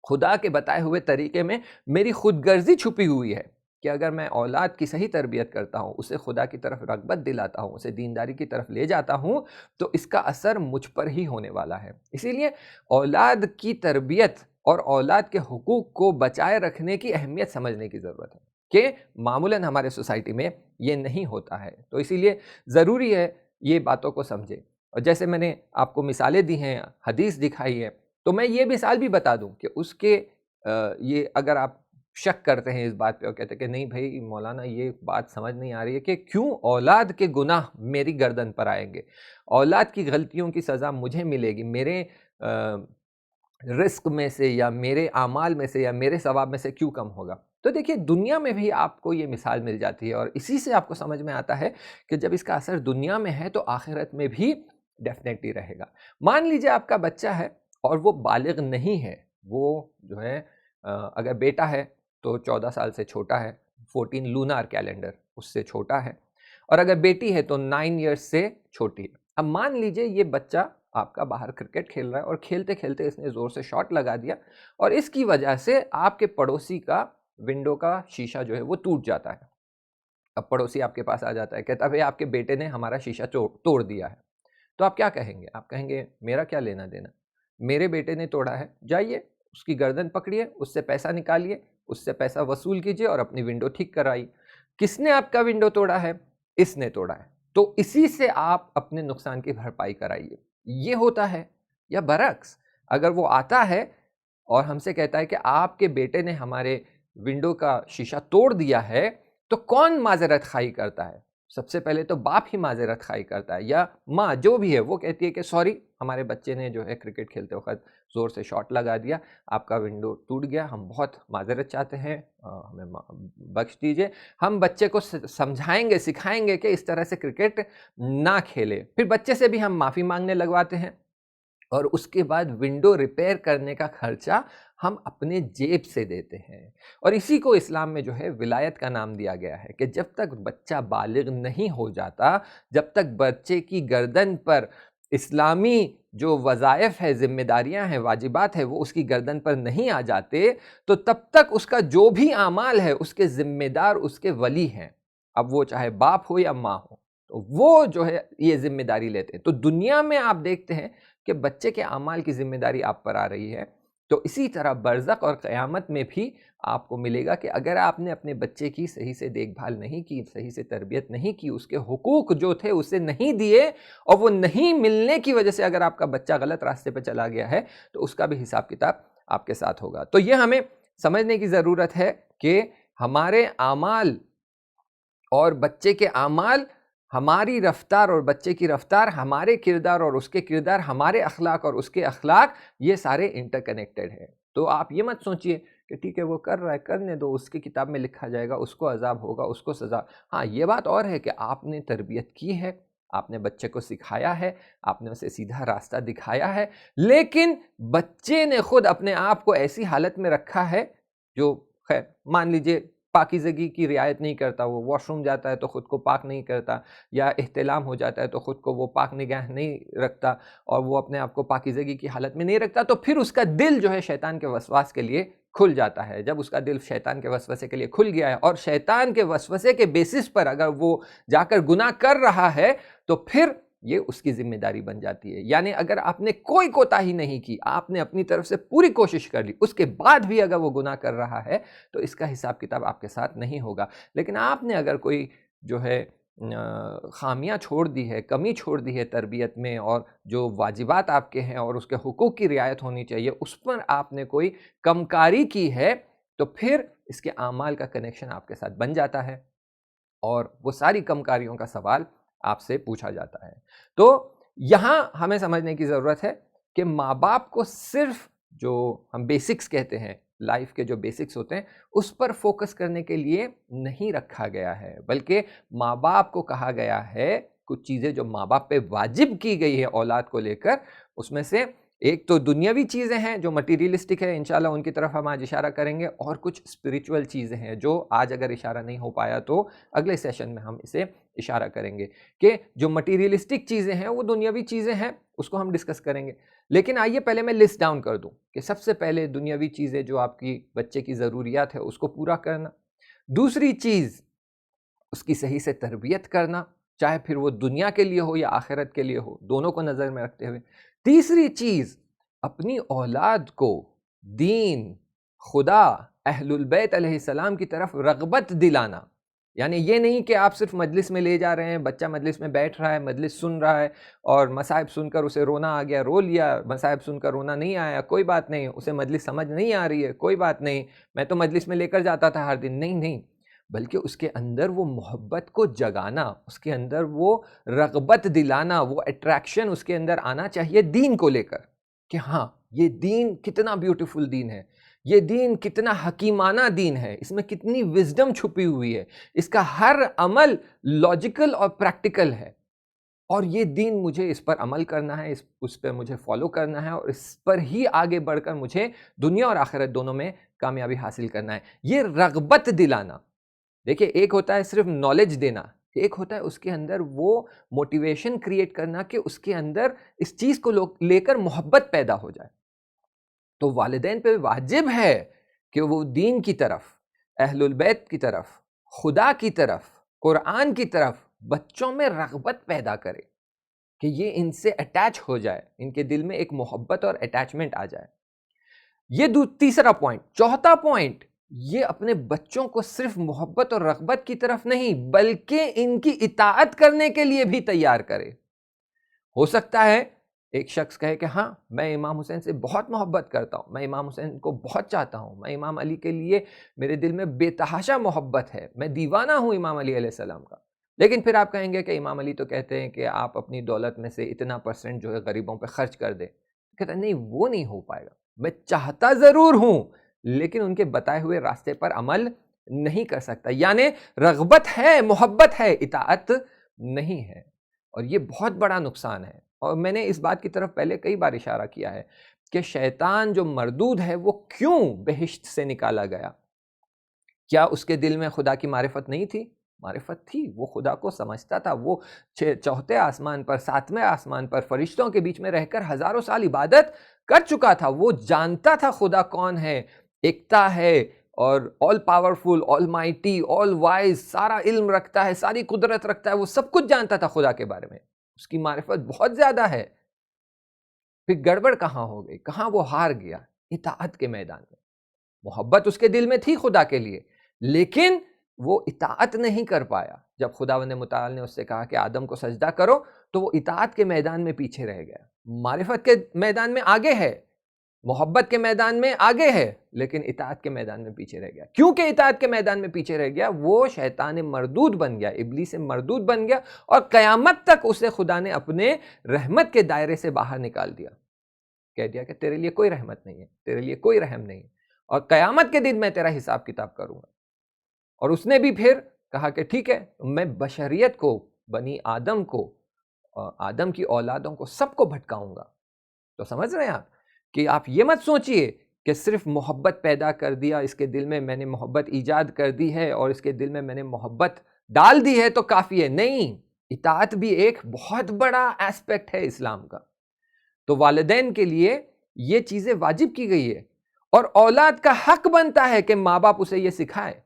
خدا کے بتائے ہوئے طریقے میں میری خود غرضی چھپی ہوئی ہے کہ اگر میں اولاد کی صحیح تربیت کرتا ہوں، اسے خدا کی طرف رغبت دلاتا ہوں، اسے دینداری کی طرف لے جاتا ہوں، تو اس کا اثر مجھ پر ہی ہونے والا ہے. اسی لیے اولاد کی تربیت اور اولاد کے حقوق کو بچائے رکھنے کی اہمیت سمجھنے کی ضرورت ہے کہ معمولاً ہمارے سوسائٹی میں یہ نہیں ہوتا ہے. تو اسی لیے ضروری ہے یہ باتوں کو سمجھیں. اور جیسے میں نے آپ کو مثالیں دی ہیں، حدیث دکھائی ہے، تو میں یہ مثال بھی بتا دوں کہ اس کے یہ اگر آپ شک کرتے ہیں اس بات پہ اور کہتے ہیں کہ نہیں بھائی مولانا یہ بات سمجھ نہیں آ رہی ہے کہ کیوں اولاد کے گناہ میری گردن پر آئیں گے، اولاد کی غلطیوں کی سزا مجھے ملے گی، میرے رزق میں سے یا میرے اعمال میں سے یا میرے ثواب میں سے کیوں کم ہوگا. تو دیکھیے دنیا میں بھی آپ کو یہ مثال مل جاتی ہے، اور اسی سے آپ کو سمجھ میں آتا ہے کہ جب اس کا اثر دنیا میں ہے تو آخرت میں بھی ڈیفینیٹلی رہے گا. مان لیجئے آپ کا بچہ ہے اور وہ بالغ نہیں ہے، وہ جو ہے اگر بیٹا ہے تو 14 سال سے چھوٹا ہے، 14 لونار کیلنڈر اس سے چھوٹا ہے، اور اگر بیٹی ہے تو 9 ایئرس سے چھوٹی ہے. اب مان لیجئے یہ بچہ آپ کا باہر کرکٹ کھیل رہا ہے اور کھیلتے کھیلتے اس نے زور سے شاٹ لگا دیا، اور اس کی وجہ سے آپ کے پڑوسی کا ونڈو کا شیشہ جو ہے وہ ٹوٹ جاتا ہے. اب پڑوسی آپ کے پاس آ جاتا ہے، کہتا ہے بھئی آپ کے بیٹے نے ہمارا شیشہ توڑ دیا ہے. تو آپ کیا کہیں گے؟ آپ کہیں گے میرا کیا لینا دینا، میرے بیٹے نے توڑا ہے، جائیے اس کی گردن پکڑیے، اس سے پیسہ نکالیے، اس سے پیسہ وصول کیجیے اور اپنی ونڈو ٹھیک کرائیے. کس نے آپ کا ونڈو توڑا ہے؟ اس نے توڑا ہے، تو اسی سے آپ اپنے نقصان کی بھرپائی کرائیے. یہ ہوتا ہے. یا برعکس اگر وہ آتا ہے اور ہم سے کہتا ہے کہ آپ کے بیٹے نے ہمارے ونڈو کا شیشہ توڑ دیا ہے، تو کون معذرت خواہی کرتا ہے؟ سب سے پہلے تو باپ ہی معذرت خواہی کرتا ہے، یا ماں جو بھی ہے وہ کہتی ہے کہ سوری ہمارے بچے نے جو ہے کرکٹ کھیلتے وقت زور سے شاٹ لگا دیا، آپ کا ونڈو ٹوٹ گیا، ہم بہت معذرت چاہتے ہیں، ہمیں بخش دیجئے. ہم بچے کو سمجھائیں گے، سکھائیں گے کہ اس طرح سے کرکٹ نہ کھیلے. پھر بچے سے بھی ہم معافی مانگنے لگواتے ہیں، اور اس کے بعد ونڈو ریپیئر کرنے کا خرچہ ہم اپنے جیب سے دیتے ہیں. اور اسی کو اسلام میں جو ہے ولایت کا نام دیا گیا ہے کہ جب تک بچہ بالغ نہیں ہو جاتا، جب تک بچے کی گردن پر اسلامی جو وظائف ہے، ذمہ داریاں ہیں، واجبات ہیں، وہ اس کی گردن پر نہیں آ جاتے، تو تب تک اس کا جو بھی اعمال ہے اس کے ذمہ دار اس کے ولی ہیں. اب وہ چاہے باپ ہو یا ماں ہو، تو وہ جو ہے یہ ذمہ داری لیتے ہیں. تو دنیا میں آپ دیکھتے ہیں کہ بچے کے اعمال کی ذمہ داری آپ پر آ رہی ہے. تو اسی طرح برزخ اور قیامت میں بھی آپ کو ملے گا کہ اگر آپ نے اپنے بچے کی صحیح سے دیکھ بھال نہیں کی، صحیح سے تربیت نہیں کی، اس کے حقوق جو تھے اسے نہیں دیے، اور وہ نہیں ملنے کی وجہ سے اگر آپ کا بچہ غلط راستے پہ چلا گیا ہے، تو اس کا بھی حساب کتاب آپ کے ساتھ ہوگا. تو یہ ہمیں سمجھنے کی ضرورت ہے کہ ہمارے اعمال اور بچے کے اعمال، ہماری رفتار اور بچے کی رفتار، ہمارے کردار اور اس کے کردار، ہمارے اخلاق اور اس کے اخلاق، یہ سارے انٹر کنیکٹڈ ہیں. تو آپ یہ مت سوچئے کہ ٹھیک ہے وہ کر رہا ہے، کرنے دو، اس کی کتاب میں لکھا جائے گا، اس کو عذاب ہوگا، اس کو سزا. ہاں یہ بات اور ہے کہ آپ نے تربیت کی ہے، آپ نے بچے کو سکھایا ہے، آپ نے اسے سیدھا راستہ دکھایا ہے، لیکن بچے نے خود اپنے آپ کو ایسی حالت میں رکھا ہے جو خیر مان لیجئے پاکیزگی کی رعایت نہیں کرتا، وہ واش روم جاتا ہے تو خود کو پاک نہیں کرتا، یا احتلام ہو جاتا ہے تو خود کو وہ پاک نگاہ نہیں رکھتا، اور وہ اپنے آپ کو پاکیزگی کی حالت میں نہیں رکھتا، تو پھر اس کا دل جو ہے شیطان کے وسواس کے لیے کھل جاتا ہے. جب اس کا دل شیطان کے وسوسے کے لیے کھل گیا ہے اور شیطان کے وسوسے کے بیسس پر اگر وہ جا کر گناہ کر رہا ہے، تو پھر یہ اس کی ذمہ داری بن جاتی ہے. یعنی اگر آپ نے کوئی کوتاہی نہیں کی، آپ نے اپنی طرف سے پوری کوشش کر لی، اس کے بعد بھی اگر وہ گناہ کر رہا ہے تو اس کا حساب کتاب آپ کے ساتھ نہیں ہوگا. لیکن آپ نے اگر کوئی جو ہے خامیاں چھوڑ دی ہے، کمی چھوڑ دی ہے تربیت میں، اور جو واجبات آپ کے ہیں اور اس کے حقوق کی رعایت ہونی چاہیے اس پر آپ نے کوئی کمکاری کی ہے، تو پھر اس کے اعمال کا کنیکشن آپ کے ساتھ بن جاتا ہے، اور وہ ساری کمکاریوں کا سوال آپ سے پوچھا جاتا ہے. تو یہاں ہمیں سمجھنے کی ضرورت ہے کہ ماں باپ کو صرف جو ہم بیسکس کہتے ہیں، لائف کے جو بیسکس ہوتے ہیں، اس پر فوکس کرنے کے لیے نہیں رکھا گیا ہے، بلکہ ماں باپ کو کہا گیا ہے کچھ چیزیں جو ماں باپ پہ واجب کی گئی ہے اولاد کو لے کر. اس میں سے ایک تو دنیاوی چیزیں ہیں جو مٹیریلسٹک ہے، انشاءاللہ ان کی طرف ہم آج اشارہ کریں گے، اور کچھ اسپریچول چیزیں ہیں جو آج اگر اشارہ نہیں ہو پایا تو اگلے سیشن میں ہم اسے اشارہ کریں گے. کہ جو مٹیریلسٹک چیزیں ہیں وہ دنیاوی چیزیں ہیں، اس کو ہم ڈسکس کریں گے. لیکن آئیے پہلے میں لسٹ ڈاؤن کر دوں کہ سب سے پہلے دنیاوی چیزیں جو آپ کی بچے کی ضروریات ہے اس کو پورا کرنا. دوسری چیز اس کی صحیح سے تربیت کرنا، چاہے پھر وہ دنیا کے لیے ہو یا آخرت کے لیے ہو، دونوں کو نظر میں رکھتے ہوئے. تیسری چیز اپنی اولاد کو دین، خدا، اہل البیت علیہ السلام کی طرف رغبت دلانا. یعنی یہ نہیں کہ آپ صرف مجلس میں لے جا رہے ہیں، بچہ مجلس میں بیٹھ رہا ہے، مجلس سن رہا ہے اور مصائب سن کر اسے رونا آ گیا، رو لیا، مصائب سن کر رونا نہیں آیا، کوئی بات نہیں، اسے مجلس سمجھ نہیں آ رہی ہے، کوئی بات نہیں، میں تو مجلس میں لے کر جاتا تھا ہر دن. نہیں، بلکہ اس کے اندر وہ محبت کو جگانا، اس کے اندر وہ رغبت دلانا، وہ اٹریکشن اس کے اندر آنا چاہیے دین کو لے کر کہ ہاں یہ دین کتنا بیوٹیفل دین ہے، یہ دین کتنا حکیمانہ دین ہے، اس میں کتنی وزڈم چھپی ہوئی ہے، اس کا ہر عمل لاجیکل اور پریکٹیکل ہے، اور یہ دین مجھے اس پر عمل کرنا ہے، اس پر مجھے فالو کرنا ہے، اور اس پر ہی آگے بڑھ کر مجھے دنیا اور آخرت دونوں میں کامیابی حاصل کرنا ہے. یہ رغبت دلانا. دیکھیں، ایک ہوتا ہے صرف نالج دینا، ایک ہوتا ہے اس کے اندر وہ موٹیویشن کریٹ کرنا کہ اس کے اندر اس چیز کو لے کر محبت پیدا ہو جائے. تو والدین پہ واجب ہے کہ وہ دین کی طرف، اہل البیت کی طرف، خدا کی طرف، قرآن کی طرف بچوں میں رغبت پیدا کرے کہ یہ ان سے اٹیچ ہو جائے، ان کے دل میں ایک محبت اور اٹیچمنٹ آ جائے. یہ تیسرا پوائنٹ. چوتھا پوائنٹ، یہ اپنے بچوں کو صرف محبت اور رغبت کی طرف نہیں بلکہ ان کی اطاعت کرنے کے لیے بھی تیار کرے. ہو سکتا ہے ایک شخص کہے کہ ہاں میں امام حسین سے بہت محبت کرتا ہوں، میں امام حسین کو بہت چاہتا ہوں، میں امام علی کے لیے میرے دل میں بے تحاشا محبت ہے، میں دیوانہ ہوں امام علی علیہ السلام کا. لیکن پھر آپ کہیں گے کہ امام علی تو کہتے ہیں کہ آپ اپنی دولت میں سے اتنا % جو ہے غریبوں پہ خرچ کر دیں. کہتا ہے نہیں، وہ نہیں ہو پائے گا. میں چاہتا ضرور ہوں لیکن ان کے بتائے ہوئے راستے پر عمل نہیں کر سکتا. یعنی رغبت ہے، محبت ہے، اطاعت نہیں ہے، اور یہ بہت بڑا نقصان ہے. اور میں نے اس بات کی طرف پہلے کئی بار اشارہ کیا ہے کہ شیطان جو مردود ہے وہ کیوں بہشت سے نکالا گیا. کیا اس کے دل میں خدا کی معرفت نہیں تھی؟ معرفت تھی، وہ خدا کو سمجھتا تھا، وہ چوتھے آسمان پر، ساتویں آسمان پر فرشتوں کے بیچ میں رہ کر ہزاروں سال عبادت کر چکا تھا. وہ جانتا تھا خدا کون ہے، ایکتا ہے اور آل پاورفل، آل مائٹی، آل وائز، سارا علم رکھتا ہے، ساری قدرت رکھتا ہے. وہ سب کچھ جانتا تھا خدا کے بارے میں، اس کی معرفت بہت زیادہ ہے. پھر گڑبڑ کہاں ہو گئی، کہاں وہ ہار گیا؟ اطاعت کے میدان میں. محبت اس کے دل میں تھی خدا کے لیے، لیکن وہ اطاعت نہیں کر پایا. جب خداوند متعال نے اس سے کہا کہ آدم کو سجدہ کرو تو وہ اطاعت کے میدان میں پیچھے رہ گیا. معرفت کے میدان میں آگے ہے، محبت کے میدان میں آگے ہے، لیکن اطاعت کے میدان میں پیچھے رہ گیا. کیونکہ اطاعت کے میدان میں پیچھے رہ گیا، وہ شیطان مردود بن گیا، ابلیس مردود بن گیا، اور قیامت تک اسے خدا نے اپنے رحمت کے دائرے سے باہر نکال دیا. کہہ دیا کہ تیرے لیے کوئی رحمت نہیں ہے، تیرے لیے کوئی رحم نہیں ہے، اور قیامت کے دن میں تیرا حساب کتاب کروں گا. اور اس نے بھی پھر کہا کہ ٹھیک ہے، میں بشریت کو، بنی آدم کو، آدم کی اولادوں کو، سب کو بھٹکاؤں گا. تو سمجھ رہے ہیں آپ کہ آپ یہ مت سوچئے کہ صرف محبت پیدا کر دیا اس کے دل میں، میں نے محبت ایجاد کر دی ہے اور اس کے دل میں میں نے محبت ڈال دی ہے تو کافی ہے. نہیں، اطاعت بھی ایک بہت بڑا ایسپیکٹ ہے اسلام کا. تو والدین کے لیے یہ چیزیں واجب کی گئی ہے، اور اولاد کا حق بنتا ہے کہ ماں باپ اسے یہ سکھائے.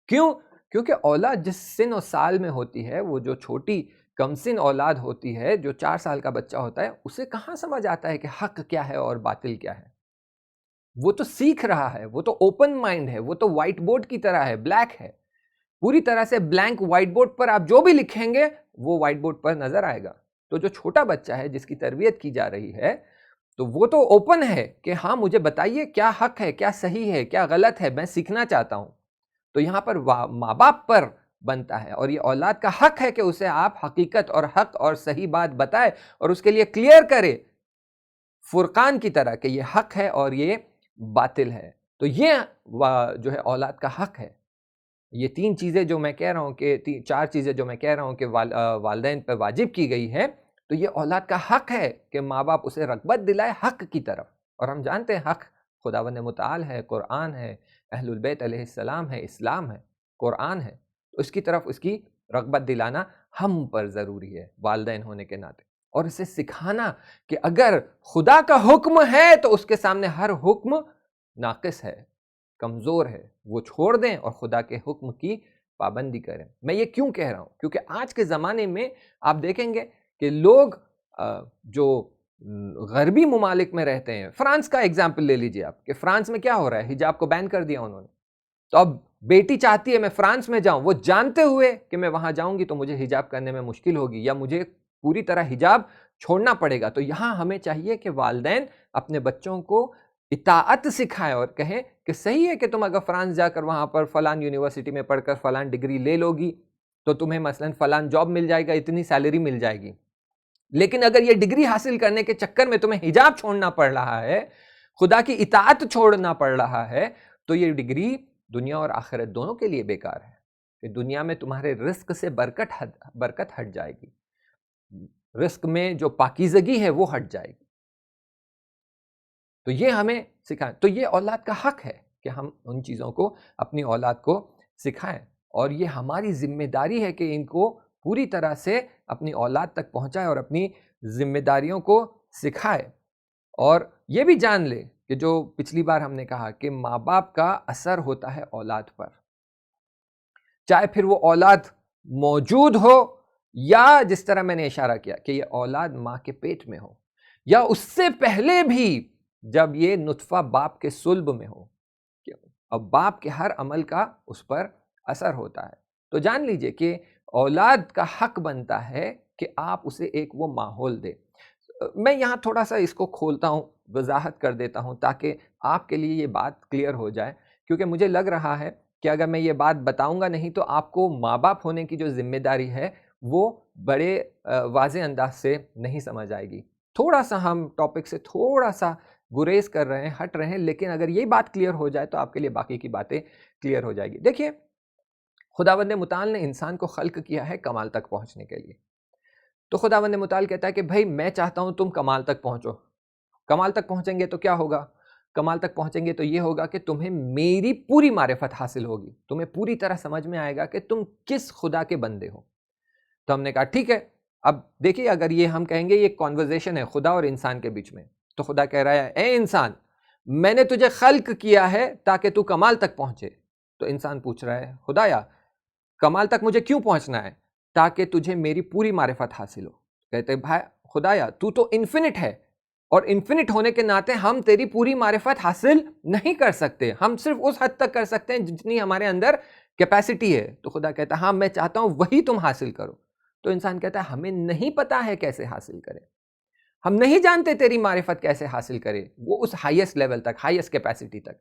کیوں؟ کیونکہ اولاد جس سن و سال میں ہوتی ہے، وہ جو چھوٹی کم سن اولاد ہوتی ہے، جو 4 سال کا بچہ ہوتا ہے، اسے کہاں سمجھ آتا ہے کہ حق کیا ہے اور باطل کیا ہے. وہ تو سیکھ رہا ہے، وہ تو اوپن مائنڈ ہے، وہ تو وائٹ بورڈ کی طرح ہے، بلیک ہے، پوری طرح سے بلینک. وائٹ بورڈ پر آپ جو بھی لکھیں گے وہ وائٹ بورڈ پر نظر آئے گا. تو جو چھوٹا بچہ ہے جس کی تربیت کی جا رہی ہے، تو وہ تو اوپن ہے کہ ہاں مجھے بتائیے کیا حق ہے، کیا صحیح ہے، کیا غلط ہے، میں سیکھنا چاہتا ہوں. تو یہاں پر ماں باپ پر بنتا ہے، اور یہ اولاد کا حق ہے کہ اسے آپ حقیقت اور حق اور صحیح بات بتائے اور اس کے لیے کلیئر کرے فرقان کی طرح کہ یہ حق ہے اور یہ باطل ہے. تو یہ جو ہے اولاد کا حق ہے. یہ 3 چیزیں جو میں کہہ رہا ہوں کہ 4 چیزیں جو میں کہہ رہا ہوں کہ والدین پہ واجب کی گئی ہے، تو یہ اولاد کا حق ہے کہ ماں باپ اسے رغبت دلائے حق کی طرف. اور ہم جانتے ہیں حق خداوند متعال ہے، قرآن ہے، اہل البیت علیہ السلام ہے، اسلام ہے، قرآن ہے. تو اس کی طرف اس کی رغبت دلانا ہم پر ضروری ہے والدین ہونے کے ناطے، اور اسے سکھانا کہ اگر خدا کا حکم ہے تو اس کے سامنے ہر حکم ناقص ہے، کمزور ہے، وہ چھوڑ دیں اور خدا کے حکم کی پابندی کریں. میں یہ کیوں کہہ رہا ہوں؟ کیونکہ آج کے زمانے میں آپ دیکھیں گے کہ لوگ جو غربی ممالک میں رہتے ہیں. فرانس کا ایگزامپل لے لیجیے آپ کہ فرانس میں کیا ہو رہا ہے, حجاب کو بین کر دیا انہوں نے. تو اب بیٹی چاہتی ہے میں فرانس میں جاؤں, وہ جانتے ہوئے کہ میں وہاں جاؤں گی تو مجھے حجاب کرنے میں مشکل ہوگی یا مجھے پوری طرح حجاب چھوڑنا پڑے گا. تو یہاں ہمیں چاہیے کہ والدین اپنے بچوں کو اطاعت سکھائیں اور کہیں کہ صحیح ہے کہ تم اگر فرانس جا کر وہاں پر فلان یونیورسٹی میں پڑھ کر فلان ڈگری لے لو گی تو تمہیں مثلاً فلان جاب مل جائے گا, اتنی سیلری مل جائے گی. لیکن اگر یہ ڈگری حاصل کرنے کے چکر میں تمہیں حجاب چھوڑنا پڑ رہا ہے, خدا کی اطاعت چھوڑنا پڑ رہا ہے, تو یہ ڈگری دنیا اور آخرت دونوں کے لیے بیکار ہے. کہ دنیا میں تمہارے رزق سے برکت ہٹ جائے گی, رزق میں جو پاکیزگی ہے وہ ہٹ جائے گی. تو یہ ہمیں سکھائیں. تو یہ اولاد کا حق ہے کہ ہم ان چیزوں کو اپنی اولاد کو سکھائیں, اور یہ ہماری ذمہ داری ہے کہ ان کو پوری طرح سے اپنی اولاد تک پہنچائے اور اپنی ذمہ داریوں کو سکھائے. اور یہ بھی جان لے کہ جو پچھلی بار ہم نے کہا کہ ماں باپ کا اثر ہوتا ہے اولاد پر, چاہے پھر وہ اولاد موجود ہو یا جس طرح میں نے اشارہ کیا کہ یہ اولاد ماں کے پیٹ میں ہو, یا اس سے پہلے بھی جب یہ نطفہ باپ کے صلب میں ہو. اب باپ کے ہر عمل کا اس پر اثر ہوتا ہے. تو جان لیجئے کہ اولاد کا حق بنتا ہے کہ آپ اسے ایک وہ ماحول دے. میں یہاں تھوڑا سا اس کو کھولتا ہوں, وضاحت کر دیتا ہوں تاکہ آپ کے لیے یہ بات کلیئر ہو جائے, کیونکہ مجھے لگ رہا ہے کہ اگر میں یہ بات بتاؤں گا نہیں تو آپ کو ماں باپ ہونے کی جو ذمہ داری ہے وہ بڑے واضح انداز سے نہیں سمجھ آئے گی. تھوڑا سا ہم ٹاپک سے تھوڑا سا گریز کر رہے ہیں, ہٹ رہے ہیں, لیکن اگر یہ بات کلیئر ہو جائے تو آپ کے لیے باقی کی باتیں کلیئر ہو جائے گی. دیکھیے, خداوند متعال نے انسان کو خلق کیا ہے کمال تک پہنچنے کے لیے. تو خداوند متعال کہتا ہے کہ بھائی میں چاہتا ہوں تم کمال تک پہنچو. کمال تک پہنچیں گے تو کیا ہوگا؟ کمال تک پہنچیں گے تو یہ ہوگا کہ تمہیں میری پوری معرفت حاصل ہوگی, تمہیں پوری طرح سمجھ میں آئے گا کہ تم کس خدا کے بندے ہو. تو ہم نے کہا ٹھیک ہے. اب دیکھیے, اگر یہ ہم کہیں گے یہ کنورزیشن ہے خدا اور انسان کے بیچ میں, تو خدا کہہ رہا ہے اے انسان, میں نے تجھے خلق کیا ہے تاکہ تو کمال تک پہنچے. تو انسان پوچھ رہا ہے خدایا کمال تک مجھے کیوں پہنچنا ہے؟ تاکہ تجھے میری پوری معرفت حاصل ہو. کہتے بھائی خدایا تو انفینٹ ہے, اور انفینٹ ہونے کے ناطے ہم تیری پوری معرفت حاصل نہیں کر سکتے, ہم صرف اس حد تک کر سکتے ہیں جتنی ہمارے اندر کیپیسٹی ہے. تو خدا کہتا ہے ہاں میں چاہتا ہوں وہی تم حاصل کرو. تو انسان کہتا ہے ہمیں نہیں پتا ہے کیسے حاصل کرے, ہم نہیں جانتے تیری معرفت کیسے حاصل کرے, وہ اس ہائیسٹ لیول تک, ہائیسٹ کیپیسٹی تک.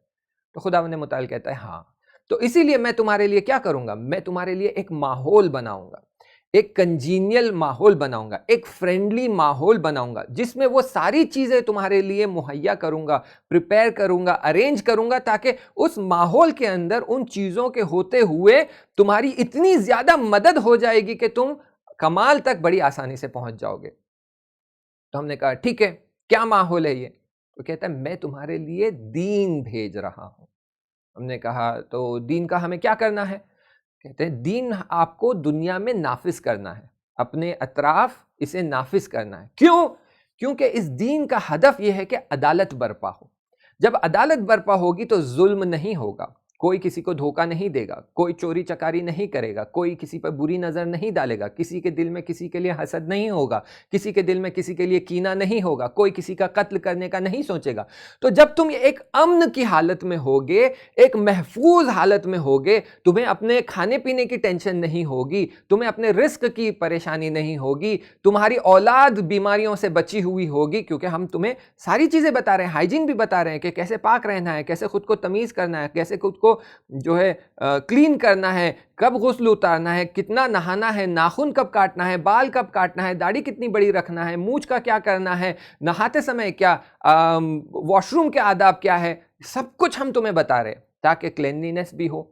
تو خداوند متعال کہتا ہے ہاں, تو اسی لیے میں تمہارے لیے کیا کروں گا, میں تمہارے لیے ایک ماحول بناؤں گا, ایک کنجینیل ماحول بناؤں گا, ایک فرینڈلی ماحول بناؤں گا, جس میں وہ ساری چیزیں تمہارے لیے مہیا کروں گا, پریپیئر کروں گا, ارینج کروں گا, تاکہ اس ماحول کے اندر ان چیزوں کے ہوتے ہوئے تمہاری اتنی زیادہ مدد ہو جائے گی کہ تم کمال تک بڑی آسانی سے پہنچ جاؤ گے. تو ہم نے کہا ٹھیک ہے, کیا ماحول ہے یہ؟ تو کہتا ہے میں تمہارے لیے دین بھیج رہا ہوں. ہم نے کہا تو دین کا ہمیں کیا کرنا ہے؟ کہتے ہیں دین آپ کو دنیا میں نافذ کرنا ہے, اپنے اطراف اسے نافذ کرنا ہے. کیوں؟ کیونکہ اس دین کا ہدف یہ ہے کہ عدالت برپا ہو. جب عدالت برپا ہوگی تو ظلم نہیں ہوگا, کوئی کسی کو دھوکہ نہیں دے گا, کوئی چوری چکاری نہیں کرے گا, کوئی کسی پر بری نظر نہیں ڈالے گا, کسی کے دل میں کسی کے لیے حسد نہیں ہوگا, کسی کے دل میں کسی کے لیے کینہ نہیں ہوگا, کوئی کسی کا قتل کرنے کا نہیں سوچے گا. تو جب تم ایک امن کی حالت میں ہوگے, ایک محفوظ حالت میں ہوگے, تمہیں اپنے کھانے پینے کی ٹینشن نہیں ہوگی, تمہیں اپنے رزق کی پریشانی نہیں ہوگی, تمہاری اولاد بیماریوں سے بچی ہوئی ہوگی, کیونکہ ہم تمہیں ساری چیزیں بتا رہے ہیں, ہائیجین بھی بتا رہے ہیں کہ کیسے پاک رہنا ہے, کیسے خود کو تمیز کرنا ہے, کیسے خود کو جو ہے کلین کرنا ہے, کب غسل اتارنا ہے, کتنا نہانا ہے, ناخن کب کاٹنا ہے, بال کب کاٹنا ہے, داڑھی کتنی بڑی رکھنا ہے, مونچھ کا کیا کرنا ہے, نہاتے سمے کیا, واش روم کے آداب کیا ہے, سب کچھ ہم تمہیں بتا رہے تاکہ کلینلینس بھی ہو.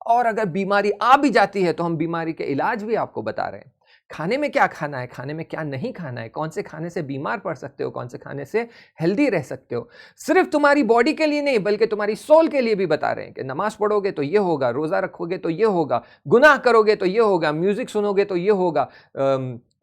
اور اگر بیماری آ بھی جاتی ہے تو ہم بیماری کے علاج بھی آپ کو بتا رہے ہیں. کھانے میں کیا کھانا ہے, کھانے میں کیا نہیں کھانا ہے, کون سے کھانے سے بیمار پڑ سکتے ہو, کون سے کھانے سے ہیلدی رہ سکتے ہو. صرف تمہاری باڈی کے لیے نہیں بلکہ تمہاری سول کے لیے بھی بتا رہے ہیں کہ نماز پڑھو گے تو یہ ہوگا, روزہ رکھو گے تو یہ ہوگا, گناہ کرو گے تو یہ ہوگا, میوزک سنو گے تو یہ ہوگا,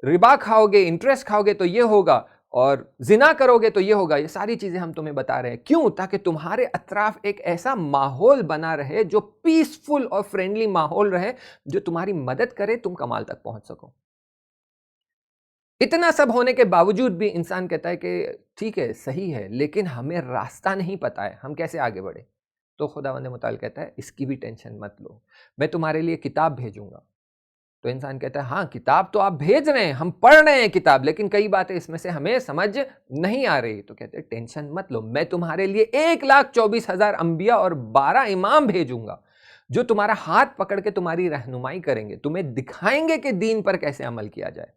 ربا کھاؤ گے, انٹرسٹ کھاؤ گے تو یہ ہوگا, اور زنا کرو گے تو یہ ہوگا. یہ ساری چیزیں ہم تمہیں بتا رہے ہیں. کیوں؟ تاکہ تمہارے اطراف ایک ایسا ماحول بنا رہے جو پیسفل اور فرینڈلی ماحول رہے, جو تمہاری مدد کرے تم کمال تک پہنچ سکو. اتنا سب ہونے کے باوجود بھی انسان کہتا ہے کہ ٹھیک ہے صحیح ہے لیکن ہمیں راستہ نہیں پتہ ہے، ہم کیسے آگے بڑھیں. تو خداوند متعال کہتا ہے اس کی بھی ٹینشن مت لو، میں تمہارے لیے کتاب بھیجوں گا. تو انسان کہتا ہے ہاں کتاب تو آپ بھیج رہے ہیں، ہم پڑھ رہے ہیں کتاب، لیکن کئی باتیں اس میں سے ہمیں سمجھ نہیں آ رہی. تو کہتے ہیں ٹینشن مت لو، میں تمہارے لیے 1,24,000 انبیاء اور 12 امام بھیجوں گا جو تمہارا ہاتھ پکڑ کے تمہاری رہنمائی کریں گے، تمہیں دکھائیں گے کہ دین پر کیسے عمل کیا جائے.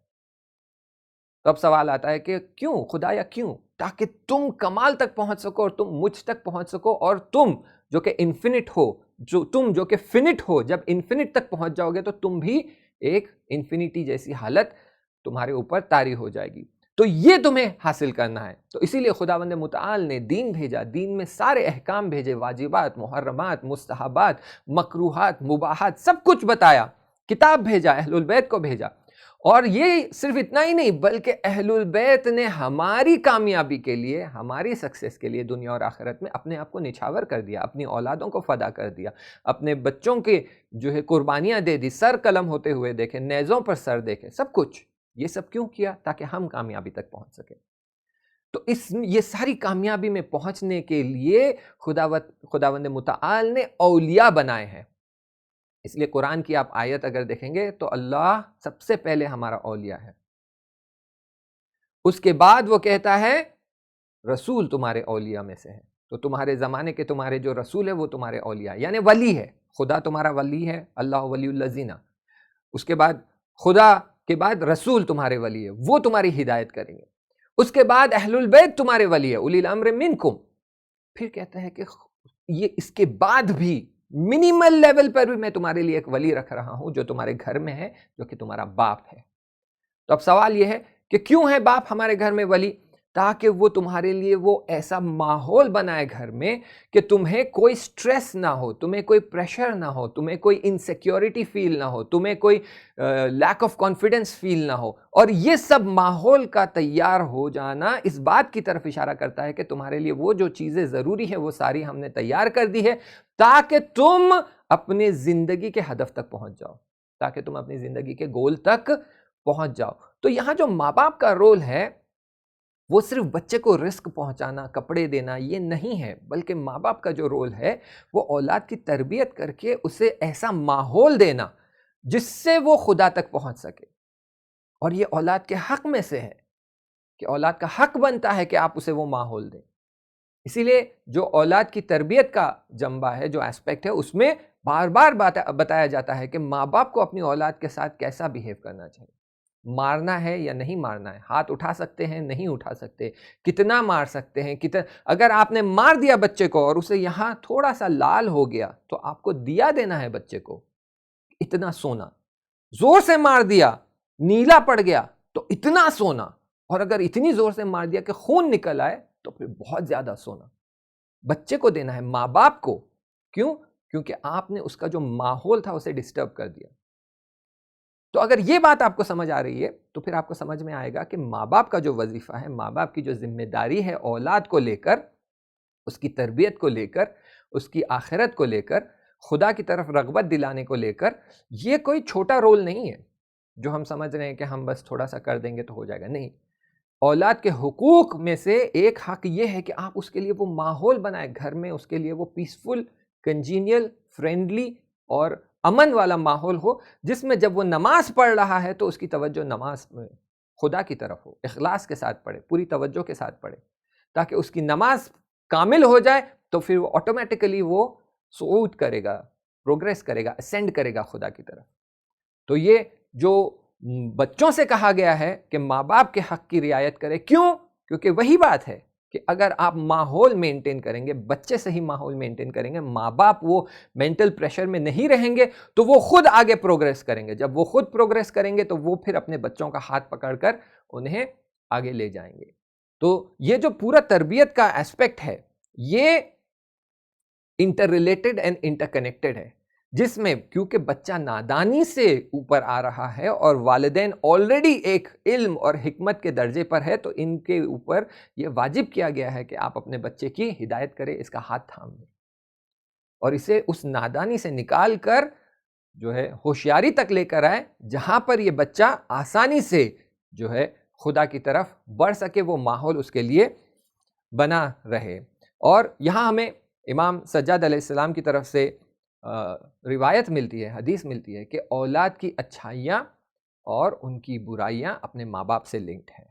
تو اب سوال آتا ہے کہ کیوں خدا، یا کیوں؟ تاکہ تم کمال تک پہنچ سکو اور تم مجھ تک پہنچ سکو، اور تم جو کہ انفینٹ ہو، تم جو کہ فنٹ ہو، جب انفینٹ تک پہنچ جاؤ گے تو تم بھی ایک انفینٹی جیسی حالت تمہارے اوپر طاری ہو جائے گی. تو یہ تمہیں حاصل کرنا ہے. تو اسی لیے خداوند متعال نے دین بھیجا، دین میں سارے احکام بھیجے، واجبات، محرمات، مستحبات، مکروہات، مباحات، سب کچھ بتایا. کتاب بھیجا، اہل البیت کو بھیجا. اور یہ صرف اتنا ہی نہیں بلکہ اہل البیت نے ہماری کامیابی کے لیے، ہماری سکسیس کے لیے دنیا اور آخرت میں اپنے آپ کو نچھاور کر دیا، اپنی اولادوں کو فدا کر دیا، اپنے بچوں کے جو ہے قربانیاں دے دی، سر قلم ہوتے ہوئے دیکھے، نیزوں پر سر دیکھے، سب کچھ. یہ سب کیوں کیا؟ تاکہ ہم کامیابی تک پہنچ سکیں. تو یہ ساری کامیابی میں پہنچنے کے لیے خداوند متعال نے اولیاء بنائے ہیں. اس لیے قرآن کی آپ آیت اگر دیکھیں گے تو اللہ سب سے پہلے ہمارا اولیاء ہے. اس کے بعد وہ کہتا ہے رسول تمہارے اولیاء میں سے ہے. تو تمہارے زمانے کے تمہارے جو رسول ہے وہ تمہارے اولیاء یعنی ولی ہے. خدا تمہارا ولی ہے، اللہ ولی الذین. اس کے بعد خدا کے بعد رسول تمہارے ولی ہے، وہ تمہاری ہدایت کریں گے. اس کے بعد اہل البیت تمہارے ولی ہے، اولی الامر منکم. پھر کہتا ہے کہ یہ اس کے بعد بھی منیمل لیول پر بھی میں تمہارے لیے ایک ولی رکھ رہا ہوں جو تمہارے گھر میں ہے، جو کہ تمہارا باپ ہے. تو اب سوال یہ ہے کہ کیوں ہے باپ ہمارے گھر میں ولی؟ تاکہ وہ تمہارے لیے وہ ایسا ماحول بنائے گھر میں کہ تمہیں کوئی سٹریس نہ ہو، تمہیں کوئی پریشر نہ ہو، تمہیں کوئی انسیکیورٹی فیل نہ ہو، تمہیں کوئی لیک آف کانفیڈنس فیل نہ ہو. اور یہ سب ماحول کا تیار ہو جانا اس بات کی طرف اشارہ کرتا ہے کہ تمہارے لیے وہ جو چیزیں ضروری ہیں وہ ساری ہم نے تیار کر دی ہے تاکہ تم اپنے زندگی کے ہدف تک پہنچ جاؤ، تاکہ تم اپنی زندگی کے گول تک پہنچ جاؤ. تو یہاں جو ماں باپ کا رول ہے وہ صرف بچے کو رزق پہنچانا، کپڑے دینا یہ نہیں ہے، بلکہ ماں باپ کا جو رول ہے وہ اولاد کی تربیت کر کے اسے ایسا ماحول دینا جس سے وہ خدا تک پہنچ سکے. اور یہ اولاد کے حق میں سے ہے کہ اولاد کا حق بنتا ہے کہ آپ اسے وہ ماحول دیں. اسی لیے جو اولاد کی تربیت کا جنبہ ہے، جو ایسپیکٹ ہے، اس میں بار بار بتایا جاتا ہے کہ ماں باپ کو اپنی اولاد کے ساتھ کیسا بیہیو کرنا چاہیے. مارنا ہے یا نہیں مارنا ہے، ہاتھ اٹھا سکتے ہیں نہیں اٹھا سکتے، کتنا مار سکتے ہیں، اگر آپ نے مار دیا بچے کو اور اسے یہاں تھوڑا سا لال ہو گیا تو آپ کو دیا دینا ہے بچے کو اتنا سونا. زور سے مار دیا نیلا پڑ گیا تو اتنا سونا، اور اگر اتنی زور سے مار دیا کہ خون نکل آئے تو پھر بہت زیادہ سونا. بچے کو دینا ہے، ماں باپ کو. کیوں؟ کیونکہ آپ نے اس کا جو ماحول تھا اسے ڈسٹرب کر دیا. تو اگر یہ بات آپ کو سمجھ آ رہی ہے تو پھر آپ کو سمجھ میں آئے گا کہ ماں باپ کا جو وظیفہ ہے، ماں باپ کی جو ذمہ داری ہے اولاد کو لے کر، اس کی تربیت کو لے کر، اس کی آخرت کو لے کر، خدا کی طرف رغبت دلانے کو لے کر، یہ کوئی چھوٹا رول نہیں ہے جو ہم سمجھ رہے ہیں کہ ہم بس تھوڑا سا کر دیں گے تو ہو جائے گا. نہیں، اولاد کے حقوق میں سے ایک حق یہ ہے کہ آپ اس کے لیے وہ ماحول بنائیں گھر میں، اس کے لیے وہ پیسفل، کنجینیل، فرینڈلی اور امن والا ماحول ہو، جس میں جب وہ نماز پڑھ رہا ہے تو اس کی توجہ نماز میں خدا کی طرف ہو، اخلاص کے ساتھ پڑھے، پوری توجہ کے ساتھ پڑھے، تاکہ اس کی نماز کامل ہو جائے تو پھر وہ آٹومیٹیکلی وہ صعود کرے گا، پروگریس کرے گا، اسینڈ کرے گا خدا کی طرف. تو یہ جو بچوں سے کہا گیا ہے کہ ماں باپ کے حق کی رعایت کرے. کیوں؟ کیونکہ وہی بات ہے کہ اگر آپ ماحول مینٹین کریں گے، بچے صحیح ماحول مینٹین کریں گے، ماں باپ وہ مینٹل پریشر میں نہیں رہیں گے تو وہ خود آگے پروگریس کریں گے. جب وہ خود پروگریس کریں گے تو وہ پھر اپنے بچوں کا ہاتھ پکڑ کر انہیں آگے لے جائیں گے. تو یہ جو پورا تربیت کا ایسپیکٹ ہے یہ interrelated and interconnected ہے، جس میں کیونکہ بچہ نادانی سے اوپر آ رہا ہے اور والدین آلریڈی ایک علم اور حکمت کے درجے پر ہے، تو ان کے اوپر یہ واجب کیا گیا ہے کہ آپ اپنے بچے کی ہدایت کریں، اس کا ہاتھ تھام لیں اور اسے اس نادانی سے نکال کر جو ہے ہوشیاری تک لے کر آئے، جہاں پر یہ بچہ آسانی سے جو ہے خدا کی طرف بڑھ سکے، وہ ماحول اس کے لیے بنا رہے۔ اور یہاں ہمیں امام سجاد علیہ السلام کی طرف سے روایت ملتی ہے، حدیث ملتی ہے کہ اولاد کی اچھائیاں اور ان کی برائیاں اپنے ماں باپ سے لنکڈ ہیں۔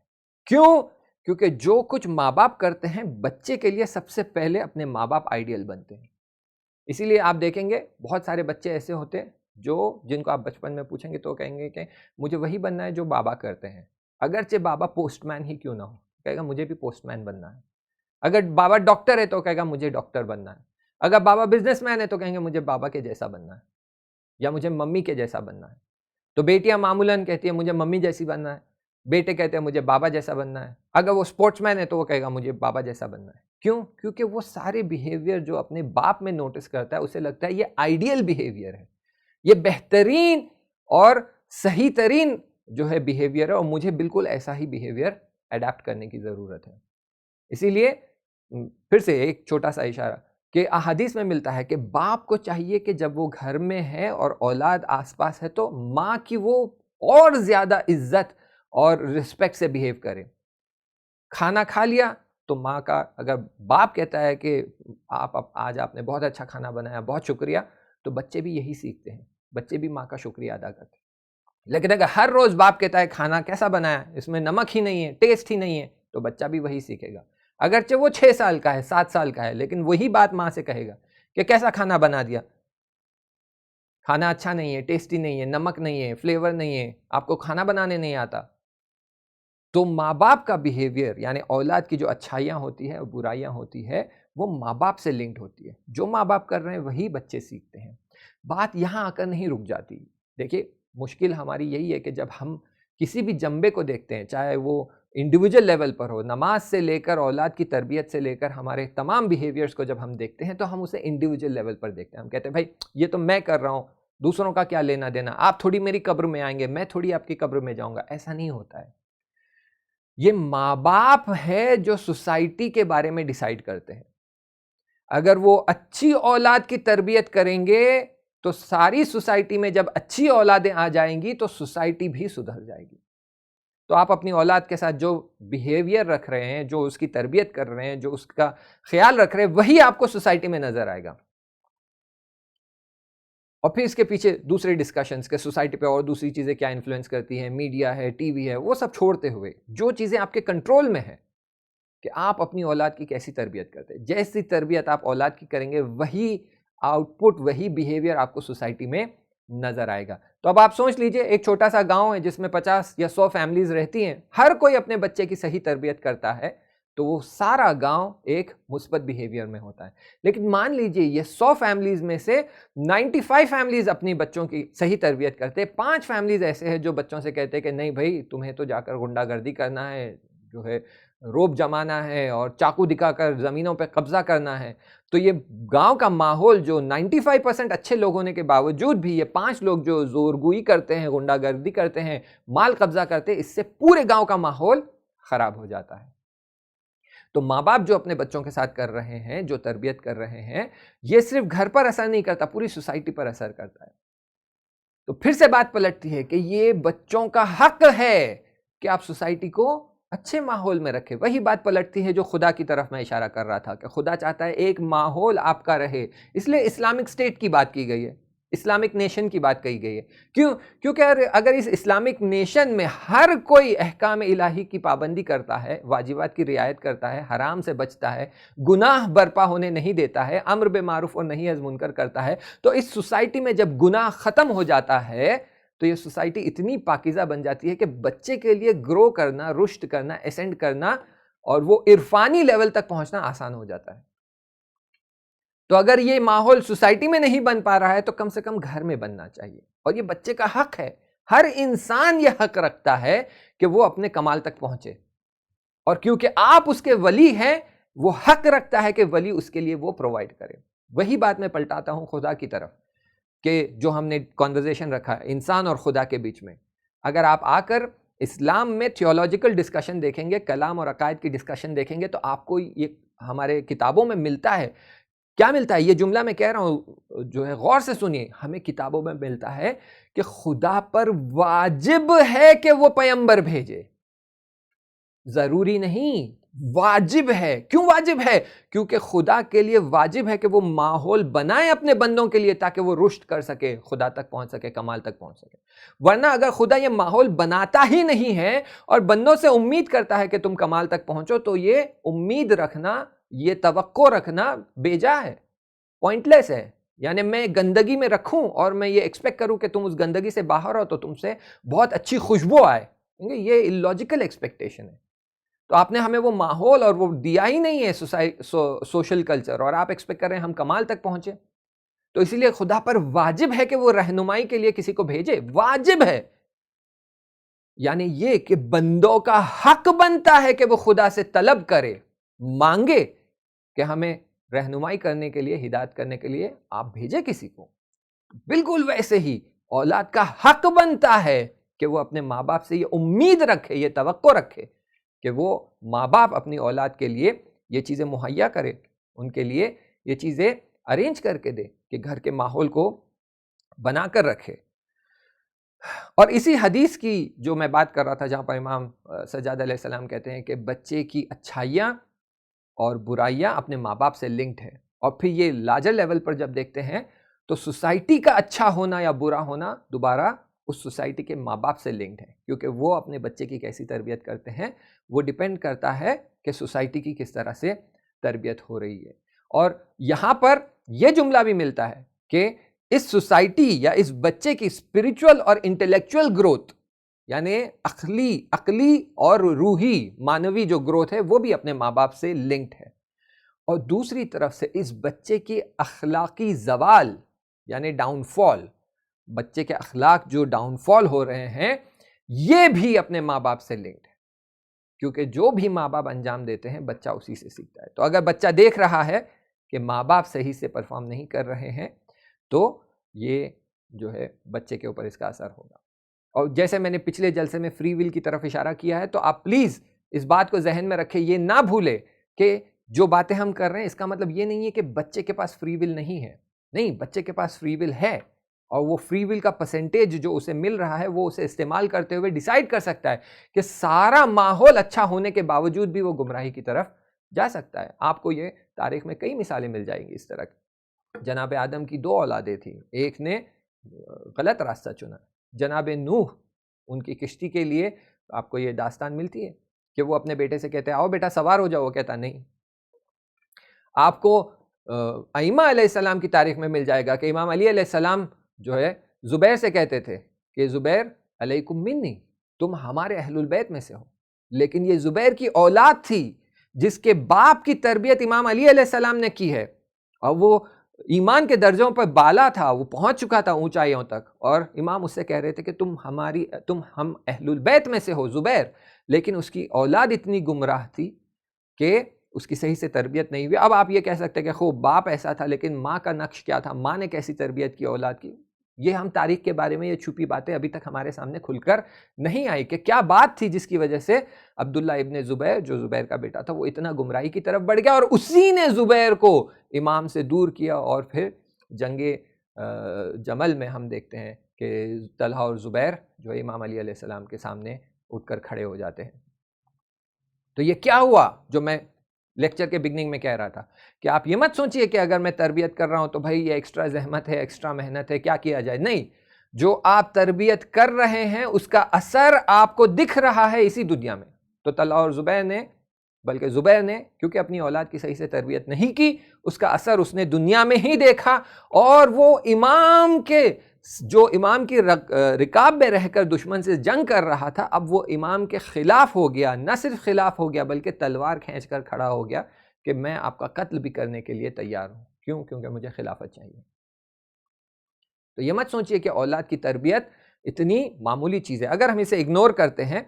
کیوں؟ کیونکہ جو کچھ ماں باپ کرتے ہیں بچے کے لیے سب سے پہلے اپنے ماں باپ آئیڈیل بنتے ہیں۔ اسی لیے آپ دیکھیں گے بہت سارے بچے ایسے ہوتے ہیں جن کو آپ بچپن میں پوچھیں گے تو کہیں گے کہ مجھے وہی بننا ہے جو بابا کرتے ہیں، اگرچہ بابا پوسٹ مین ہی کیوں نہ ہو، کہے گا مجھے بھی پوسٹ مین بننا ہے۔ اگر بابا ڈاکٹر ہے تو کہے گا مجھے ڈاکٹر بننا ہے۔ اگر بابا بزنس مین ہے تو کہیں گے مجھے بابا کے جیسا بننا ہے یا مجھے ممی کے جیسا بننا ہے۔ تو بیٹیاں معمولاً کہتی ہیں مجھے ممی جیسی بننا ہے، بیٹے کہتے ہیں مجھے بابا جیسا بننا ہے۔ اگر وہ اسپورٹس مین ہے تو وہ کہے گا مجھے بابا جیسا بننا ہے۔ کیوں؟ کیونکہ وہ سارے بیہیویئر جو اپنے باپ میں نوٹس کرتا ہے اسے لگتا ہے یہ آئیڈیل بیہیویئر ہے، یہ بہترین اور صحیح ترین جو ہے بیہیویئر ہے، اور مجھے بالکل ایسا ہی بیہیویئر اڈاپٹ کرنے کی ضرورت ہے۔ اسی لیے پھر سے ایک چھوٹا سا اشارہ کہ احادیث میں ملتا ہے کہ باپ کو چاہیے کہ جب وہ گھر میں ہے اور اولاد آس پاس ہے تو ماں کی وہ اور زیادہ عزت اور رسپیکٹ سے بیہیو کرے۔ کھانا کھا لیا تو ماں کا، اگر باپ کہتا ہے کہ آج آپ نے بہت اچھا کھانا بنایا، بہت شکریہ، تو بچے بھی یہی سیکھتے ہیں، بچے بھی ماں کا شکریہ ادا کرتے ہیں۔ لیکن اگر ہر روز باپ کہتا ہے کھانا کیسا بنایا، اس میں نمک ہی نہیں ہے، ٹیسٹ ہی نہیں ہے، تو بچہ بھی وہی سیکھے گا، اگرچہ وہ 6 سال کا ہے، 7 سال کا ہے، لیکن وہی بات ماں سے کہے گا کہ کیسا کھانا بنا دیا، کھانا اچھا نہیں ہے، ٹیسٹی نہیں ہے، نمک نہیں ہے، فلیور نہیں ہے، آپ کو کھانا بنانے نہیں آتا۔ تو ماں باپ کا بیہیویئر، یعنی اولاد کی جو اچھائیاں ہوتی ہیں اور برائیاں ہوتی ہے، وہ ماں باپ سے لنکڈ ہوتی ہے۔ جو ماں باپ کر رہے ہیں وہی بچے سیکھتے ہیں۔ بات یہاں آ کر نہیں رک جاتی۔ دیکھیے مشکل ہماری یہی ہے کہ جب ہم کسی بھی جنبے کو دیکھتے ہیں، چاہے وہ انڈیویجول لیول پر ہو، نماز سے لے کر اولاد کی تربیت سے لے کر ہمارے تمام بیہیویئرز کو جب ہم دیکھتے ہیں تو ہم اسے انڈیویجول لیول پر دیکھتے ہیں۔ ہم کہتے ہیں بھائی یہ تو میں کر رہا ہوں، دوسروں کا کیا لینا دینا، آپ تھوڑی میری قبر میں آئیں گے، میں تھوڑی آپ کی قبر میں جاؤں گا۔ ایسا نہیں ہوتا ہے۔ یہ ماں باپ ہے جو سوسائٹی کے بارے میں ڈیسائیڈ کرتے ہیں۔ اگر وہ اچھی اولاد کی تربیت کریں گے تو ساری سوسائٹی میں جب اچھی اولادیں آ جائیں گی تو سوسائٹی بھی سدھر جائے گی۔ تو آپ اپنی اولاد کے ساتھ جو بیہیویئر رکھ رہے ہیں، جو اس کی تربیت کر رہے ہیں، جو اس کا خیال رکھ رہے ہیں، وہی آپ کو سوسائٹی میں نظر آئے گا۔ اور پھر اس کے پیچھے دوسرے ڈسکشنز کہ سوسائٹی پہ اور دوسری چیزیں کیا انفلوئنس کرتی ہیں، میڈیا ہے، ٹی وی ہے، وہ سب چھوڑتے ہوئے جو چیزیں آپ کے کنٹرول میں ہیں کہ آپ اپنی اولاد کی کیسی تربیت کرتے ہیں، جیسی تربیت آپ اولاد کی کریں گے وہی آؤٹ پٹ، وہی بیہیویئر آپ کو سوسائٹی میں نظر آئے گا۔ تو اب آپ سوچ لیجئے ایک چھوٹا سا گاؤں ہے جس میں 50 یا 100 فیملیز رہتی ہیں، ہر کوئی اپنے بچے کی صحیح تربیت کرتا ہے تو وہ سارا گاؤں ایک مثبت بیہیویئر میں ہوتا ہے۔ لیکن مان لیجئے یہ 100 فیملیز میں سے 95 فیملیز اپنی بچوں کی صحیح تربیت کرتے، 5 فیملیز ایسے ہیں جو بچوں سے کہتے ہیں کہ نہیں بھائی تمہیں تو جا کر غنڈہ گردی کرنا ہے، جو ہے روب جمانا ہے اور چاقو دکھا کر زمینوں پہ قبضہ کرنا ہے۔ تو یہ گاؤں کا ماحول جو 95% اچھے لوگ ہونے کے باوجود بھی یہ 5 لوگ جو زورگوئی کرتے ہیں، غنڈہ گردی کرتے ہیں، مال قبضہ کرتے ہیں، اس سے پورے گاؤں کا ماحول خراب ہو جاتا ہے۔ تو ماں باپ جو اپنے بچوں کے ساتھ کر رہے ہیں، جو تربیت کر رہے ہیں، یہ صرف گھر پر اثر نہیں کرتا، پوری سوسائٹی پر اثر کرتا ہے۔ تو پھر سے بات پلٹتی ہے کہ یہ بچوں کا حق ہے کہ آپ سوسائٹی کو اچھے ماحول میں رکھے۔ وہی بات پلٹتی ہے جو خدا کی طرف میں اشارہ کر رہا تھا کہ خدا چاہتا ہے ایک ماحول آپ کا رہے، اس لیے اسلامک اسٹیٹ کی بات کی گئی ہے، اسلامک نیشن کی بات کہی گئی ہے۔ کیوں؟ کیونکہ اگر اس اسلامک نیشن میں ہر کوئی احکام الہی کی پابندی کرتا ہے، واجبات کی رعایت کرتا ہے، حرام سے بچتا ہے، گناہ برپا ہونے نہیں دیتا ہے، امر بالمعروف اور نہی عن المنکر کرتا ہے، تو اس سوسائٹی میں جب گناہ ختم ہو جاتا ہے تو یہ سوسائٹی اتنی پاکیزہ بن جاتی ہے کہ بچے کے لیے گرو کرنا، رشد کرنا، اسینڈ کرنا اور وہ عرفانی لیول تک پہنچنا آسان ہو جاتا ہے۔ تو اگر یہ ماحول سوسائٹی میں نہیں بن پا رہا ہے تو کم سے کم گھر میں بننا چاہیے، اور یہ بچے کا حق ہے۔ ہر انسان یہ حق رکھتا ہے کہ وہ اپنے کمال تک پہنچے، اور کیونکہ آپ اس کے ولی ہیں وہ حق رکھتا ہے کہ ولی اس کے لیے وہ پرووائڈ کرے۔ وہی بات میں پلٹاتا ہوں خدا کی طرف کہ جو ہم نے کنورزیشن رکھا ہے انسان اور خدا کے بیچ میں، اگر آپ آ کر اسلام میں تھیولوجیکل ڈسکشن دیکھیں گے، کلام اور عقائد کی ڈسکشن دیکھیں گے، تو آپ کو یہ ہمارے کتابوں میں ملتا ہے۔ کیا ملتا ہے؟ یہ جملہ میں کہہ رہا ہوں جو ہے غور سے سنیے، ہمیں کتابوں میں ملتا ہے کہ خدا پر واجب ہے کہ وہ پیغمبر بھیجے۔ ضروری نہیں، واجب ہے۔ کیوں واجب ہے؟ کیونکہ خدا کے لیے واجب ہے کہ وہ ماحول بنائے اپنے بندوں کے لیے تاکہ وہ رشد کر سکے، خدا تک پہنچ سکے، کمال تک پہنچ سکے۔ ورنہ اگر خدا یہ ماحول بناتا ہی نہیں ہے اور بندوں سے امید کرتا ہے کہ تم کمال تک پہنچو، تو یہ امید رکھنا، یہ توقع رکھنا بیجا ہے، پوائنٹ لیس ہے۔ یعنی میں گندگی میں رکھوں اور میں یہ ایکسپیکٹ کروں کہ تم اس گندگی سے باہر ہو تو تم سے بہت اچھی خوشبو آئے، یہ illogical ایکسپیکٹیشن ہے۔ تو آپ نے ہمیں وہ ماحول اور وہ دیا ہی نہیں ہے سوشل کلچر، اور آپ ایکسپیکٹ کر رہے ہیں ہم کمال تک پہنچے۔ تو اسی لیے خدا پر واجب ہے کہ وہ رہنمائی کے لیے کسی کو بھیجے، واجب ہے۔ یعنی یہ کہ بندوں کا حق بنتا ہے کہ وہ خدا سے طلب کرے، مانگے کہ ہمیں رہنمائی کرنے کے لیے، ہدایت کرنے کے لیے آپ بھیجے کسی کو۔ بالکل ویسے ہی اولاد کا حق بنتا ہے کہ وہ اپنے ماں باپ سے یہ امید رکھے، یہ توقع رکھے کہ وہ ماں باپ اپنی اولاد کے لیے یہ چیزیں مہیا کرے، ان کے لیے یہ چیزیں ارینج کر کے دے، کہ گھر کے ماحول کو بنا کر رکھے۔ اور اسی حدیث کی جو میں بات کر رہا تھا، جہاں پر امام سجاد علیہ السلام کہتے ہیں کہ بچے کی اچھائیاں اور برائیاں اپنے ماں باپ سے لنکڈ ہے، اور پھر یہ لارجر لیول پر جب دیکھتے ہیں تو سوسائٹی کا اچھا ہونا یا برا ہونا دوبارہ اس سوسائٹی کے ماں باپ سے لنکڈ ہے، کیونکہ وہ اپنے بچے کی کیسی تربیت کرتے ہیں وہ ڈیپینڈ کرتا ہے کہ سوسائٹی کی کس طرح سے تربیت ہو رہی ہے۔ اور یہاں پر یہ جملہ بھی ملتا ہے کہ اس سوسائٹی یا اس بچے کی اسپرچول اور انٹلیکچول گروتھ، یعنی عقلی اور روحی معنوی جو گروتھ ہے وہ بھی اپنے ماں باپ سے لنکڈ ہے۔ اور دوسری طرف سے اس بچے کی اخلاقی زوال یعنی ڈاؤن فال، بچے کے اخلاق جو ڈاؤن فال ہو رہے ہیں یہ بھی اپنے ماں باپ سے لنکڈ ہے، کیونکہ جو بھی ماں باپ انجام دیتے ہیں بچہ اسی سے سیکھتا ہے۔ تو اگر بچہ دیکھ رہا ہے کہ ماں باپ صحیح سے پرفارم نہیں کر رہے ہیں تو یہ جو ہے بچے کے اوپر اس کا اثر ہوگا۔ اور جیسے میں نے پچھلے جلسے میں فری ول کی طرف اشارہ کیا ہے، تو آپ پلیز اس بات کو ذہن میں رکھیں، یہ نہ بھولے کہ جو باتیں ہم کر رہے ہیں اس کا مطلب یہ نہیں ہے کہ بچے کے پاس فری ول نہیں ہے، نہیں، بچے کے پاس فری ول ہے، اور وہ فری ول کا پرسنٹیج جو اسے مل رہا ہے وہ اسے استعمال کرتے ہوئے ڈیسائیڈ کر سکتا ہے کہ سارا ماحول اچھا ہونے کے باوجود بھی وہ گمراہی کی طرف جا سکتا ہے۔ آپ کو یہ تاریخ میں کئی مثالیں مل جائیں گی اس طرح کی۔ جناب آدم کی 2 اولادیں تھیں، ایک نے غلط راستہ چنا۔ جناب نوح، ان کی کشتی کے لیے آپ کو یہ داستان ملتی ہے کہ وہ اپنے بیٹے سے کہتے ہیں آؤ بیٹا سوار ہو جاؤ، وہ کہتا نہیں۔ آپ کو ائمہ علیہ السلام کی تاریخ میں مل جائے گا کہ امام علی علیہ السلام جو ہے زبیر سے کہتے تھے کہ زبیر علیکم منی، تم ہمارے اہل البیت میں سے ہو، لیکن یہ زبیر کی اولاد تھی جس کے باپ کی تربیت امام علی علیہ السلام نے کی ہے، اور وہ ایمان کے درجوں پر بالا تھا، وہ پہنچ چکا تھا اونچائیوں تک، اور امام اس سے کہہ رہے تھے کہ تم ہم اہل البیت میں سے ہو زبیر، لیکن اس کی اولاد اتنی گمراہ تھی کہ اس کی صحیح سے تربیت نہیں ہوئی۔ اب آپ یہ کہہ سکتے کہ خوب باپ ایسا تھا، لیکن ماں کا نقش کیا تھا، ماں نے کیسی تربیت کی اولاد کی؟ یہ ہم تاریخ کے بارے میں یہ چھپی باتیں ابھی تک ہمارے سامنے کھل کر نہیں آئی کہ کیا بات تھی جس کی وجہ سے عبداللہ ابن زبیر جو زبیر کا بیٹا تھا وہ اتنا گمراہی کی طرف بڑھ گیا، اور اسی نے زبیر کو امام سے دور کیا، اور پھر جنگ جمل میں ہم دیکھتے ہیں کہ طلحہ اور زبیر جو امام علی علیہ السلام کے سامنے اٹھ کر کھڑے ہو جاتے ہیں۔ تو یہ کیا ہوا جو میں لیکچر کے بگننگ میں کہہ رہا تھا کہ آپ یہ مت سوچئے کہ اگر میں تربیت کر رہا ہوں تو بھائی یہ ایکسٹرا زحمت ہے، ایکسٹرا محنت ہے، کیا کیا جائے؟ نہیں، جو آپ تربیت کر رہے ہیں اس کا اثر آپ کو دکھ رہا ہے اسی دنیا میں۔ تو طلحہ اور زبیر نے، بلکہ زبیر نے کیونکہ اپنی اولاد کی صحیح سے تربیت نہیں کی، اس کا اثر اس نے دنیا میں ہی دیکھا، اور وہ امام کی رکاب میں رہ کر دشمن سے جنگ کر رہا تھا، اب وہ امام کے خلاف ہو گیا، نہ صرف خلاف ہو گیا بلکہ تلوار کھینچ کر کھڑا ہو گیا کہ میں آپ کا قتل بھی کرنے کے لیے تیار ہوں۔ کیوں؟ کیونکہ مجھے خلافت چاہیے۔ تو یہ مت سوچئے کہ اولاد کی تربیت اتنی معمولی چیز ہے، اگر ہم اسے اگنور کرتے ہیں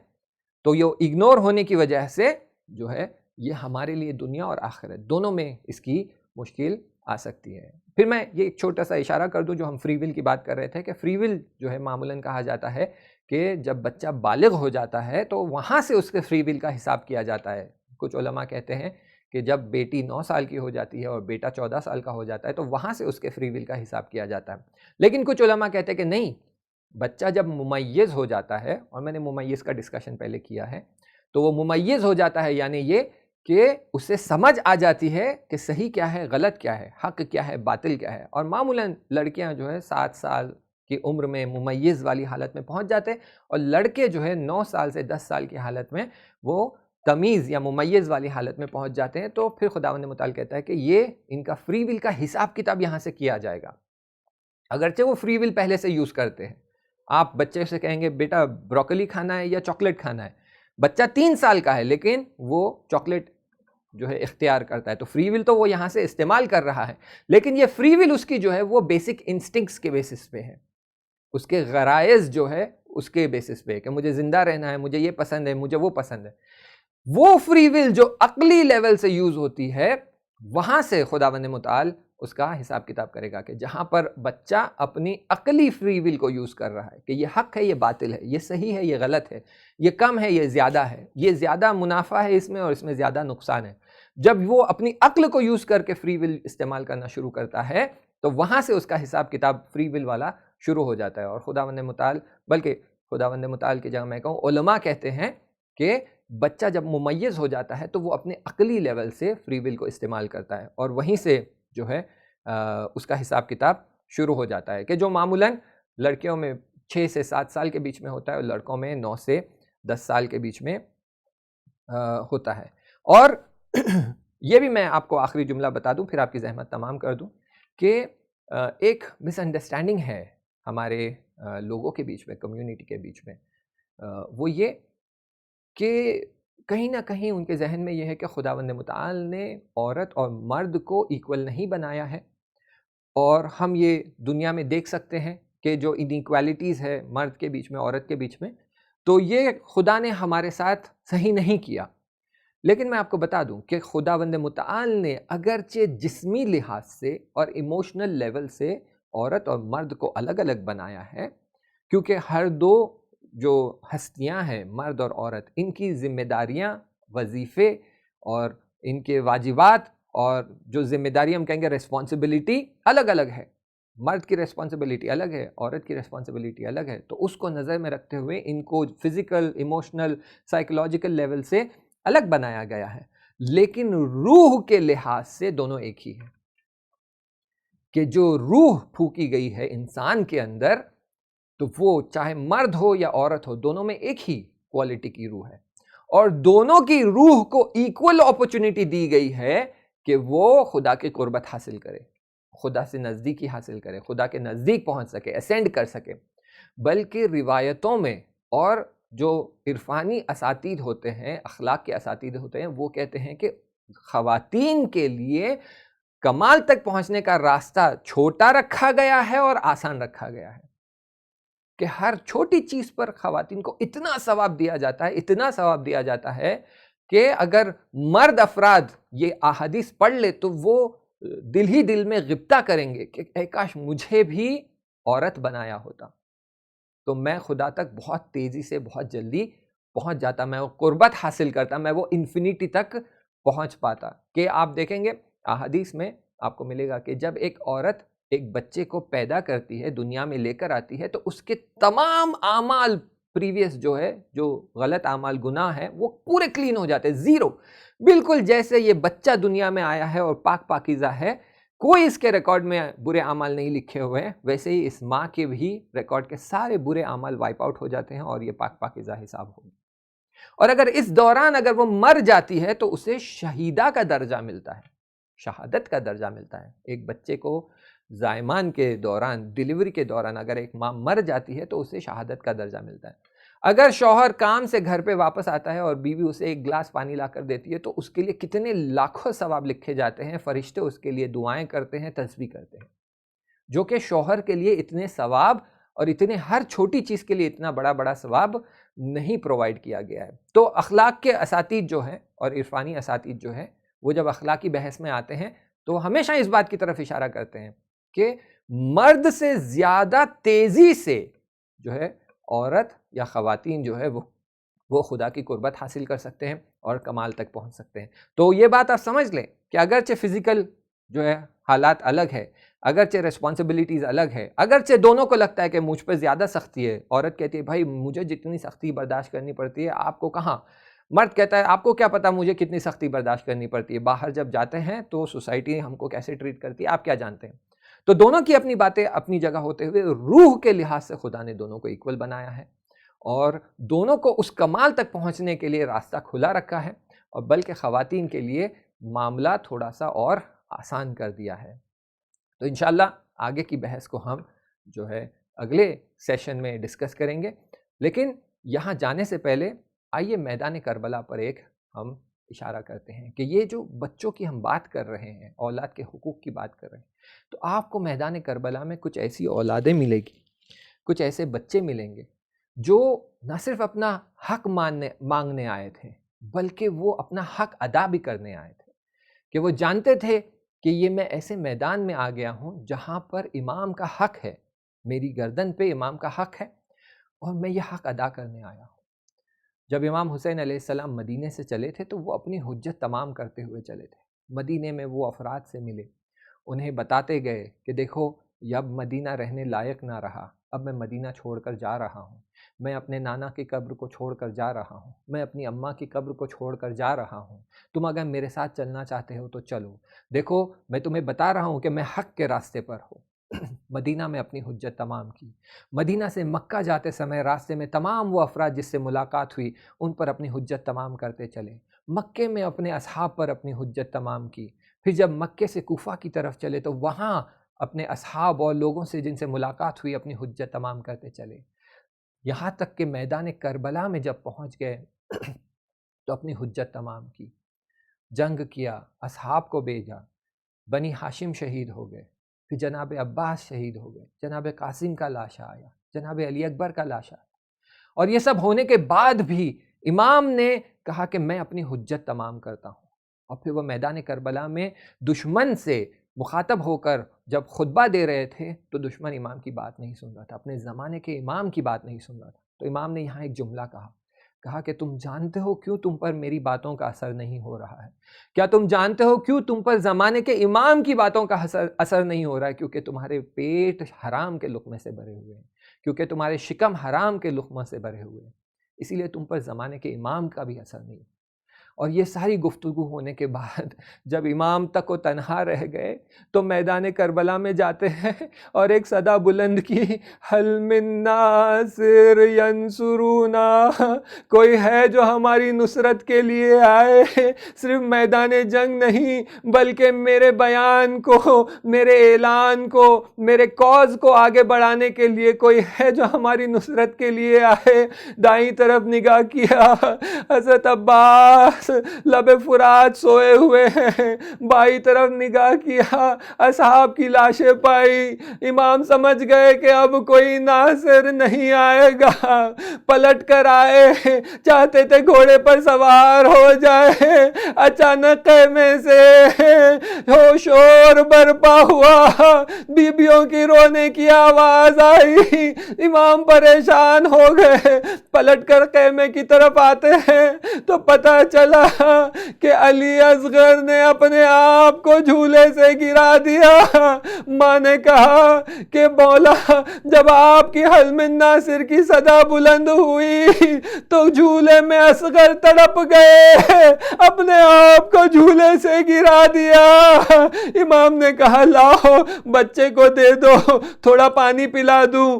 تو یہ اگنور ہونے کی وجہ سے جو ہے یہ ہمارے لیے دنیا اور آخرت دونوں میں اس کی مشکل آ سکتی ہے۔ پھر میں یہ ایک چھوٹا سا اشارہ کر دوں، جو ہم فری ول کی بات کر رہے تھے کہ فری ول جو ہے معمولاً کہا جاتا ہے کہ جب بچہ بالغ ہو جاتا ہے تو وہاں سے اس کے فری ول کا حساب کیا جاتا ہے۔ کچھ علماء کہتے ہیں کہ جب بیٹی 9 سال کی ہو جاتی ہے اور بیٹا 14 سال کا ہو جاتا ہے تو وہاں سے اس کے فری ول کا حساب کیا جاتا ہے، لیکن کچھ علماء کہتے ہیں کہ نہیں، بچہ جب ممیز ہو جاتا ہے، اور میں نے ممیز کا ڈسکشن پہلے کیا ہے، تو وہ ممیز ہو جاتا ہے، یعنی یہ کہ اسے سمجھ آ جاتی ہے کہ صحیح کیا ہے، غلط کیا ہے، حق کیا ہے، باطل کیا ہے. اور معمولاً لڑکیاں جو ہے 7 سال کی عمر میں ممیز والی حالت میں پہنچ جاتے ہیں، اور لڑکے جو ہے 9 سال سے 10 سال کی حالت میں وہ تمیز یا ممیز والی حالت میں پہنچ جاتے ہیں. تو پھر خداوند متعال کہتا ہے کہ یہ ان کا فری ول کا حساب کتاب یہاں سے کیا جائے گا. اگرچہ وہ فری ول پہلے سے یوز کرتے ہیں. آپ بچے سے کہیں گے بیٹا بروکلی کھانا ہے یا چاکلیٹ کھانا ہے، بچہ 3 سال کا ہے لیکن وہ چاکلیٹ جو ہے اختیار کرتا ہے، تو فری ول تو وہ یہاں سے استعمال کر رہا ہے، لیکن یہ فری ول اس کی جو ہے وہ بیسک انسٹنکٹس کے بیسس پہ ہے، اس کے غرائز جو ہے اس کے بیسس پہ ہے کہ مجھے زندہ رہنا ہے، مجھے یہ پسند ہے، مجھے وہ پسند ہے. وہ فری ول جو عقلی لیول سے یوز ہوتی ہے، وہاں سے خداوند متعال اس کا حساب کتاب کرے گا کہ جہاں پر بچہ اپنی عقلی فری ول کو یوز کر رہا ہے کہ یہ حق ہے، یہ باطل ہے، یہ صحیح ہے، یہ غلط ہے، یہ کم ہے، یہ زیادہ ہے، یہ زیادہ منافع ہے اس میں اور اس میں زیادہ نقصان ہے. جب وہ اپنی عقل کو یوز کر کے فری ول استعمال کرنا شروع کرتا ہے تو وہاں سے اس کا حساب کتاب فری ول والا شروع ہو جاتا ہے. اور خداوند متعال، بلکہ خداوند متعال کی جگہ میں کہوں علماء کہتے ہیں کہ بچہ جب ممیز ہو جاتا ہے تو وہ اپنے عقلی لیول سے فری ول کو استعمال کرتا ہے، اور وہیں سے جو ہے اس کا حساب کتاب شروع ہو جاتا ہے کہ جو معمولاً لڑکیوں میں 6 سے 7 سال کے بیچ میں ہوتا ہے اور لڑکوں میں 9 سے 10 سال کے بیچ میں ہوتا ہے. اور یہ بھی میں آپ کو آخری جملہ بتا دوں پھر آپ کی زحمت تمام کر دوں کہ ایک مس انڈرسٹینڈنگ ہے ہمارے لوگوں کے بیچ میں، کمیونٹی کے بیچ میں، وہ یہ کہ کہیں نہ کہیں ان کے ذہن میں یہ ہے کہ خداوند متعال نے عورت اور مرد کو ایکول نہیں بنایا ہے. اور ہم یہ دنیا میں دیکھ سکتے ہیں کہ جو انیکویلٹیز ہے مرد کے بیچ میں، عورت کے بیچ میں، تو یہ خدا نے ہمارے ساتھ صحیح نہیں کیا. لیکن میں آپ کو بتا دوں کہ خداوند متعال نے اگرچہ جسمی لحاظ سے اور ایموشنل لیول سے عورت اور مرد کو الگ الگ بنایا ہے، کیونکہ ہر دو جو ہستیاں ہیں مرد اور عورت، ان کی ذمہ داریاں، وظیفے اور ان کے واجبات اور جو ذمہ داری ہم کہیں گے ریسپانسبلٹی الگ الگ ہے. مرد کی ریسپانسبلٹی الگ ہے، عورت کی ریسپانسبلٹی الگ ہے. تو اس کو نظر میں رکھتے ہوئے ان کو فزیکل، ایموشنل، سائیکولوجیکل لیول سے الگ بنایا گیا ہے، لیکن روح کے لحاظ سے دونوں ایک ہی ہیں. کہ جو روح پھونکی گئی ہے انسان کے اندر، تو وہ چاہے مرد ہو یا عورت ہو، دونوں میں ایک ہی کوالٹی کی روح ہے، اور دونوں کی روح کو ایکول اپرچونٹی دی گئی ہے کہ وہ خدا کی قربت حاصل کرے، خدا سے نزدیکی حاصل کرے، خدا کے نزدیک پہنچ سکے، اسینڈ کر سکے. بلکہ روایتوں میں اور جو عرفانی اساتید ہوتے ہیں، اخلاق کے اساتید ہوتے ہیں، وہ کہتے ہیں کہ خواتین کے لیے کمال تک پہنچنے کا راستہ چھوٹا رکھا گیا ہے اور آسان رکھا گیا ہے، کہ ہر چھوٹی چیز پر خواتین کو اتنا ثواب دیا جاتا ہے، اتنا ثواب دیا جاتا ہے کہ اگر مرد افراد یہ احادیث پڑھ لے تو وہ دل ہی دل میں غبطہ کریں گے کہ اے کاش مجھے بھی عورت بنایا ہوتا تو میں خدا تک بہت تیزی سے، بہت جلدی پہنچ جاتا، میں وہ قربت حاصل کرتا، میں وہ انفینٹی تک پہنچ پاتا. کہ آپ دیکھیں گے احادیث میں آپ کو ملے گا کہ جب ایک عورت ایک بچے کو پیدا کرتی ہے، دنیا میں لے کر آتی ہے، تو اس کے تمام اعمال پریویس جو ہے، جو غلط اعمال، گناہ ہے، وہ پورے کلین ہو جاتے ہیں، زیرو. بالکل جیسے یہ بچہ دنیا میں آیا ہے اور پاک پاکیزہ ہے، کوئی اس کے ریکارڈ میں برے اعمال نہیں لکھے ہوئے ہیں، ویسے ہی اس ماں کے بھی ریکارڈ کے سارے برے اعمال وائپ آؤٹ ہو جاتے ہیں اور یہ پاک پاکیزہ حساب ہوگا. اور اگر اس دوران اگر وہ مر جاتی ہے تو اسے شہیدہ کا درجہ ملتا ہے، شہادت کا درجہ ملتا ہے. ایک بچے کو زائمان کے دوران، ڈیلیوری کے دوران اگر ایک ماں مر جاتی ہے تو اسے شہادت کا درجہ ملتا ہے. اگر شوہر کام سے گھر پہ واپس آتا ہے اور بیوی اسے ایک گلاس پانی لا کر دیتی ہے تو اس کے لیے کتنے لاکھوں ثواب لکھے جاتے ہیں، فرشتے اس کے لیے دعائیں کرتے ہیں، تسبیح کرتے ہیں، جو کہ شوہر کے لیے اتنے ثواب اور اتنے ہر چھوٹی چیز کے لیے اتنا بڑا بڑا ثواب نہیں پرووائڈ کیا گیا ہے. تو اخلاق کے اساتید جو ہیں اور عرفانی اساتید جو ہیں، وہ جب اخلاقی بحث میں آتے ہیں تو ہمیشہ اس بات کی طرف اشارہ کرتے ہیں کہ مرد سے زیادہ تیزی سے جو ہے عورت یا خواتین جو ہے وہ خدا کی قربت حاصل کر سکتے ہیں اور کمال تک پہنچ سکتے ہیں. تو یہ بات آپ سمجھ لیں کہ اگرچہ فزیکل جو ہے حالات الگ ہے، اگرچہ ریسپانسبلٹیز الگ ہے، اگرچہ دونوں کو لگتا ہے کہ مجھ پہ زیادہ سختی ہے، عورت کہتی ہے بھائی مجھے جتنی سختی برداشت کرنی پڑتی ہے آپ کو کہاں، مرد کہتا ہے آپ کو کیا پتا مجھے کتنی سختی برداشت کرنی پڑتی ہے، باہر جب جاتے ہیں تو سوسائٹی ہم کو کیسے ٹریٹ کرتی ہے، آپ کیا جانتے ہیں۔ تو دونوں کی اپنی باتیں اپنی جگہ ہوتے ہوئے روح کے لحاظ سے خدا نے دونوں کو ایکول بنایا ہے، اور دونوں کو اس کمال تک پہنچنے کے لیے راستہ کھلا رکھا ہے، اور بلکہ خواتین کے لیے معاملہ تھوڑا سا اور آسان کر دیا ہے۔ تو انشاءاللہ آگے کی بحث کو ہم جو ہے اگلے سیشن میں ڈسکس کریں گے، لیکن یہاں جانے سے پہلے آئیے میدان کربلا پر ایک ہم اشارہ کرتے ہیں کہ یہ جو بچوں کی ہم بات کر رہے ہیں، اولاد کے حقوق کی بات کر رہے ہیں، تو آپ کو میدان کربلا میں کچھ ایسی اولادیں ملے گی، کچھ ایسے بچے ملیں گے جو نہ صرف اپنا حق مانگنے آئے تھے، بلکہ وہ اپنا حق ادا بھی کرنے آئے تھے، کہ وہ جانتے تھے کہ یہ میں ایسے میدان میں آ گیا ہوں جہاں پر امام کا حق ہے، میری گردن پہ امام کا حق ہے، اور میں یہ حق ادا کرنے آیا ہوں۔ جب امام حسین علیہ السلام مدینے سے چلے تھے تو وہ اپنی حجت تمام کرتے ہوئے چلے تھے۔ مدینے میں وہ افراد سے ملے، انہیں بتاتے گئے کہ دیکھو اب مدینہ رہنے لائق نہ رہا، اب میں مدینہ چھوڑ کر جا رہا ہوں، میں اپنے نانا کی قبر کو چھوڑ کر جا رہا ہوں، میں اپنی اماں کی قبر کو چھوڑ کر جا رہا ہوں، تم اگر میرے ساتھ چلنا چاہتے ہو تو چلو، دیکھو میں تمہیں بتا رہا ہوں کہ میں حق کے راستے پر ہوں۔ مدینہ میں اپنی حجت تمام کی۔ مدینہ سے مکہ جاتے سمے راستے میں تمام وہ افراد جس سے ملاقات ہوئی ان پر اپنی حجت تمام کرتے چلے۔ مکے میں اپنے اصحاب پر اپنی حجت تمام کی۔ پھر جب مکے سے کوفہ کی طرف چلے تو وہاں اپنے اصحاب اور لوگوں سے جن سے ملاقات ہوئی اپنی حجت تمام کرتے چلے، یہاں تک کہ میدان کربلا میں جب پہنچ گئے تو اپنی حجت تمام کی، جنگ کیا، اصحاب کو بھیجا، بنی ہاشم شہید ہو گئے، پھر جناب عباس شہید ہو گئے، جناب قاسم کا لاشا آیا، جناب علی اکبر کا لاشا آیا، اور یہ سب ہونے کے بعد بھی امام نے کہا کہ میں اپنی حجت تمام کرتا ہوں۔ اور پھر وہ میدان کربلا میں دشمن سے مخاطب ہو کر جب خطبہ دے رہے تھے تو دشمن امام کی بات نہیں سن رہا تھا، اپنے زمانے کے امام کی بات نہیں سن رہا تھا۔ تو امام نے یہاں ایک جملہ کہا کہ تم جانتے ہو کیوں تم پر میری باتوں کا اثر نہیں ہو رہا ہے؟ کیا تم جانتے ہو کیوں تم پر زمانے کے امام کی باتوں کا اثر نہیں ہو رہا ہے؟ کیونکہ تمہارے پیٹ حرام کے لقمے سے بھرے ہوئے ہیں، کیونکہ تمہارے شکم حرام کے لقمے سے بھرے ہوئے ہیں، اسی لیے تم پر زمانے کے امام کا بھی اثر نہیں۔ اور یہ ساری گفتگو ہونے کے بعد جب امام تک و تنہا رہ گئے تو میدان کربلا میں جاتے ہیں اور ایک صدا بلند کی، حل من ناصر ینصرونا، کوئی ہے جو ہماری نصرت کے لیے آئے؟ صرف میدان جنگ نہیں بلکہ میرے بیان کو، میرے اعلان کو، میرے کاز کو آگے بڑھانے کے لیے کوئی ہے جو ہماری نصرت کے لیے آئے؟ دائیں طرف نگاہ کیا، حضرت عباس لب فرات سوئے ہوئے ہیں، بائیں طرف نگاہ کیا، اصحاب کی لاشیں پائی۔ امام سمجھ گئے کہ اب کوئی ناصر نہیں آئے گا، پلٹ کر آئے، چاہتے تھے گھوڑے پر سوار ہو جائے، اچانک خیمے سے شور برپا ہوا، بیبیوں کی رونے کی آواز آئی، امام پریشان ہو گئے، پلٹ کر خیمے کی طرف آتے ہیں تو پتہ چلا کہ علی اصغر نے اپنے آپ کو جھولے سے گرا دیا۔ ماں نے کہا کہ مولا جب آپ کی حل من ناصر کی صدا بلند ہوئی تو جھولے میں اصغر تڑپ گئے، اپنے آپ کو جھولے سے گرا دیا۔ امام نے کہا لاؤ بچے کو دے دو، تھوڑا پانی پلا دوں۔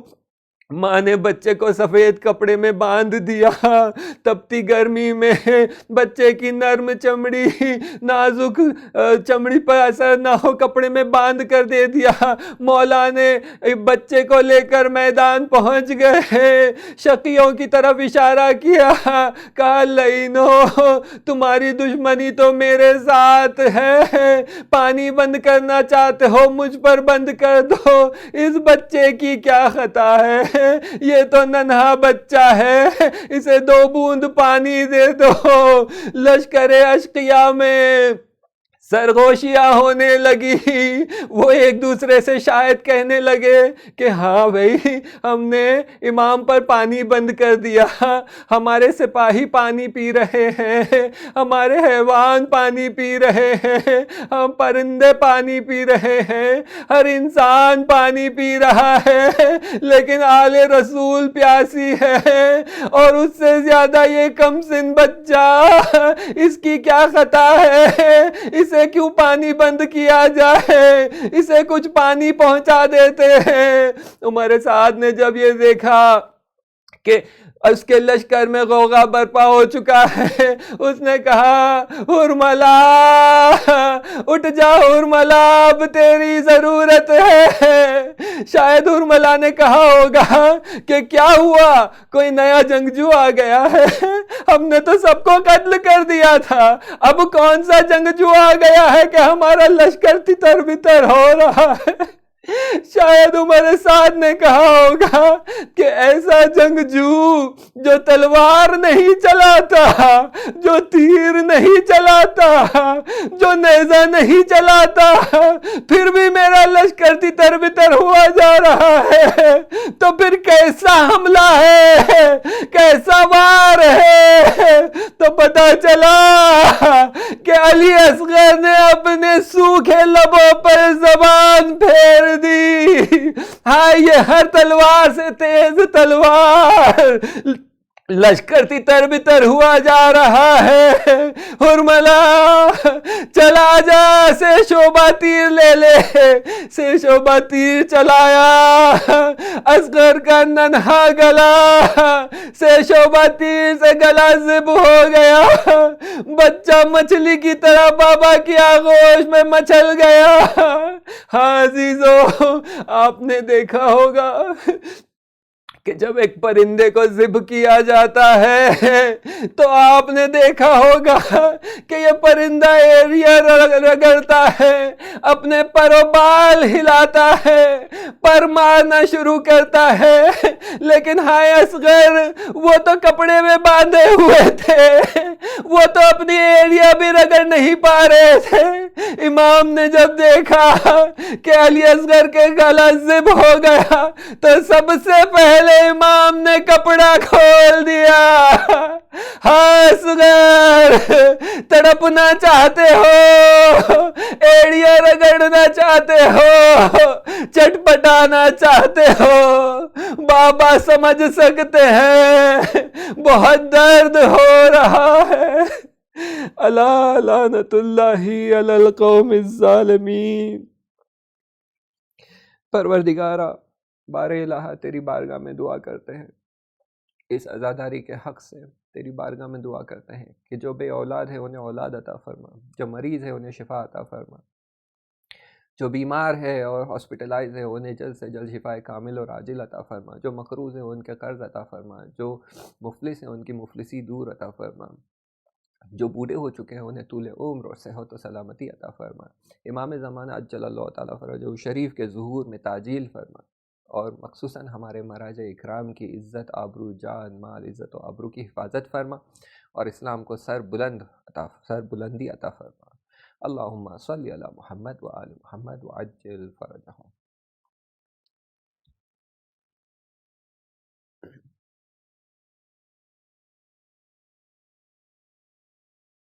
ماں نے بچے کو سفید کپڑے میں باندھ دیا، تپتی گرمی میں بچے کی نرم چمڑی، نازک چمڑی پر اثر نہ ہو کپڑے میں باندھ کر دے دیا۔ مولا نے بچے کو لے کر میدان پہنچ گئے، شقیوں کی طرف اشارہ کیا، کہا لئینو تمہاری دشمنی تو میرے ساتھ ہے، پانی بند کرنا چاہتے ہو مجھ پر بند کر دو، اس بچے کی کیا خطا ہے؟ یہ تو ننھا بچہ ہے، اسے 2 بوند پانی دے دو۔ لشکر اشقیاء میں سرگوشیاں ہونے لگی، وہ ایک دوسرے سے شاید کہنے لگے کہ ہاں بھائی ہم نے امام پر پانی بند کر دیا، ہمارے سپاہی پانی پی رہے ہیں، ہمارے حیوان پانی پی رہے ہیں، ہم پرندے پانی پی رہے ہیں، ہر انسان پانی پی رہا ہے، لیکن آل رسول پیاسی ہے، اور اس سے زیادہ یہ کم سن بچہ، اس کی کیا خطا ہے، اسے کیوں پانی بند کیا جائے، اسے کچھ پانی پہنچا دیتے ہیں۔ عمر سعد نے جب یہ دیکھا کہ اس کے لشکر میں غوغا برپا ہو چکا ہے، اس نے کہا حرملا اٹھ جا، حرملا اب تیری ضرورت ہے۔ شاید حرملا نے کہا ہوگا کہ کیا ہوا، کوئی نیا جنگجو آ گیا ہے، ہم نے تو سب کو قتل کر دیا تھا، اب کون سا جنگجو آ گیا ہے کہ ہمارا لشکر تتر بتر ہو رہا ہے۔ شاید عمر سعد نے کہا ہوگا کہ ایسا جنگجو جو تلوار نہیں چلاتا، جو تیر نہیں چلاتا، جو نیزہ نہیں چلاتا، پھر بھی میرا لشکر تتر بتر ہوا جا رہا ہے، تو پھر کیسا حملہ ہے، کیسا وار ہے؟ تو پتہ چلا کہ علی اصغر نے اپنے سوکھے لبوں پر زبان پھیر دی، ہاں یہ ہر تلوار سے تیز تلوار، لشکر تتر بتر ہوا جا رہا ہے۔ حرملا چلا جا، سے شعبہ تیر لے لے، سے شعبہ تیر چلایا، اصغر کا ننھا گلا سے شعبہ تیر سے گلا زب ہو گیا، بچہ مچھلی کی طرح بابا کی آغوش میں مچل گیا۔ ہاں عزیزو، آپ نے دیکھا ہوگا کہ جب ایک پرندے کو ذبح کیا جاتا ہے تو آپ نے دیکھا ہوگا کہ یہ پرندہ ایریا رگڑتا ہے، اپنے پر و بال ہلاتا ہے، پر مارنا شروع کرتا ہے، لیکن ہائے اصغر وہ تو کپڑے میں باندھے ہوئے تھے، وہ تو اپنی ایریا بھی رگڑ نہیں پا رہے تھے۔ امام نے جب دیکھا کہ علی اصغر کے گلا ذبح ہو گیا تو سب سے پہلے امام نے کپڑا کھول دیا۔ ہاں اصغر، تڑپنا چاہتے ہو، ایڑیا رگڑنا چاہتے ہو، چٹپٹانا چاہتے ہو، بابا سمجھ سکتے ہیں بہت درد ہو رہا ہے۔ الا لعنت اللہ علی القوم الظالمین۔ پروردگارا، بار الہ تیری بارگاہ میں دعا کرتے ہیں، اس عزاداری کے حق سے تیری بارگاہ میں دعا کرتے ہیں کہ جو بے اولاد ہے انہیں اولاد عطا فرما، جو مریض ہے انہیں شفا عطا فرما، جو بیمار ہے اور ہاسپٹلائز ہے انہیں جلد سے جلد شفا کامل اور عاجل عطا فرما، جو مقروض ہے ان کے قرض عطا فرما، جو مفلس ہیں ان کی مفلسی دور عطا فرما، جو بوڑھے ہو چکے ہیں انہیں طول عمر اور صحت و سلامتی عطا فرما، امام زمانہ عجل اللہ تعالیٰ فرجہ شریف کے ظہور میں تعجیل فرما، اور مخصوصاً ہمارے مراجع اکرام کی عزت، آبرو، جان، مال، عزت و آبرو کی حفاظت فرما، اور اسلام کو سر بلندی عطا فرما۔ اللہم صلی علی محمد و آل محمد وعجل فرجہم۔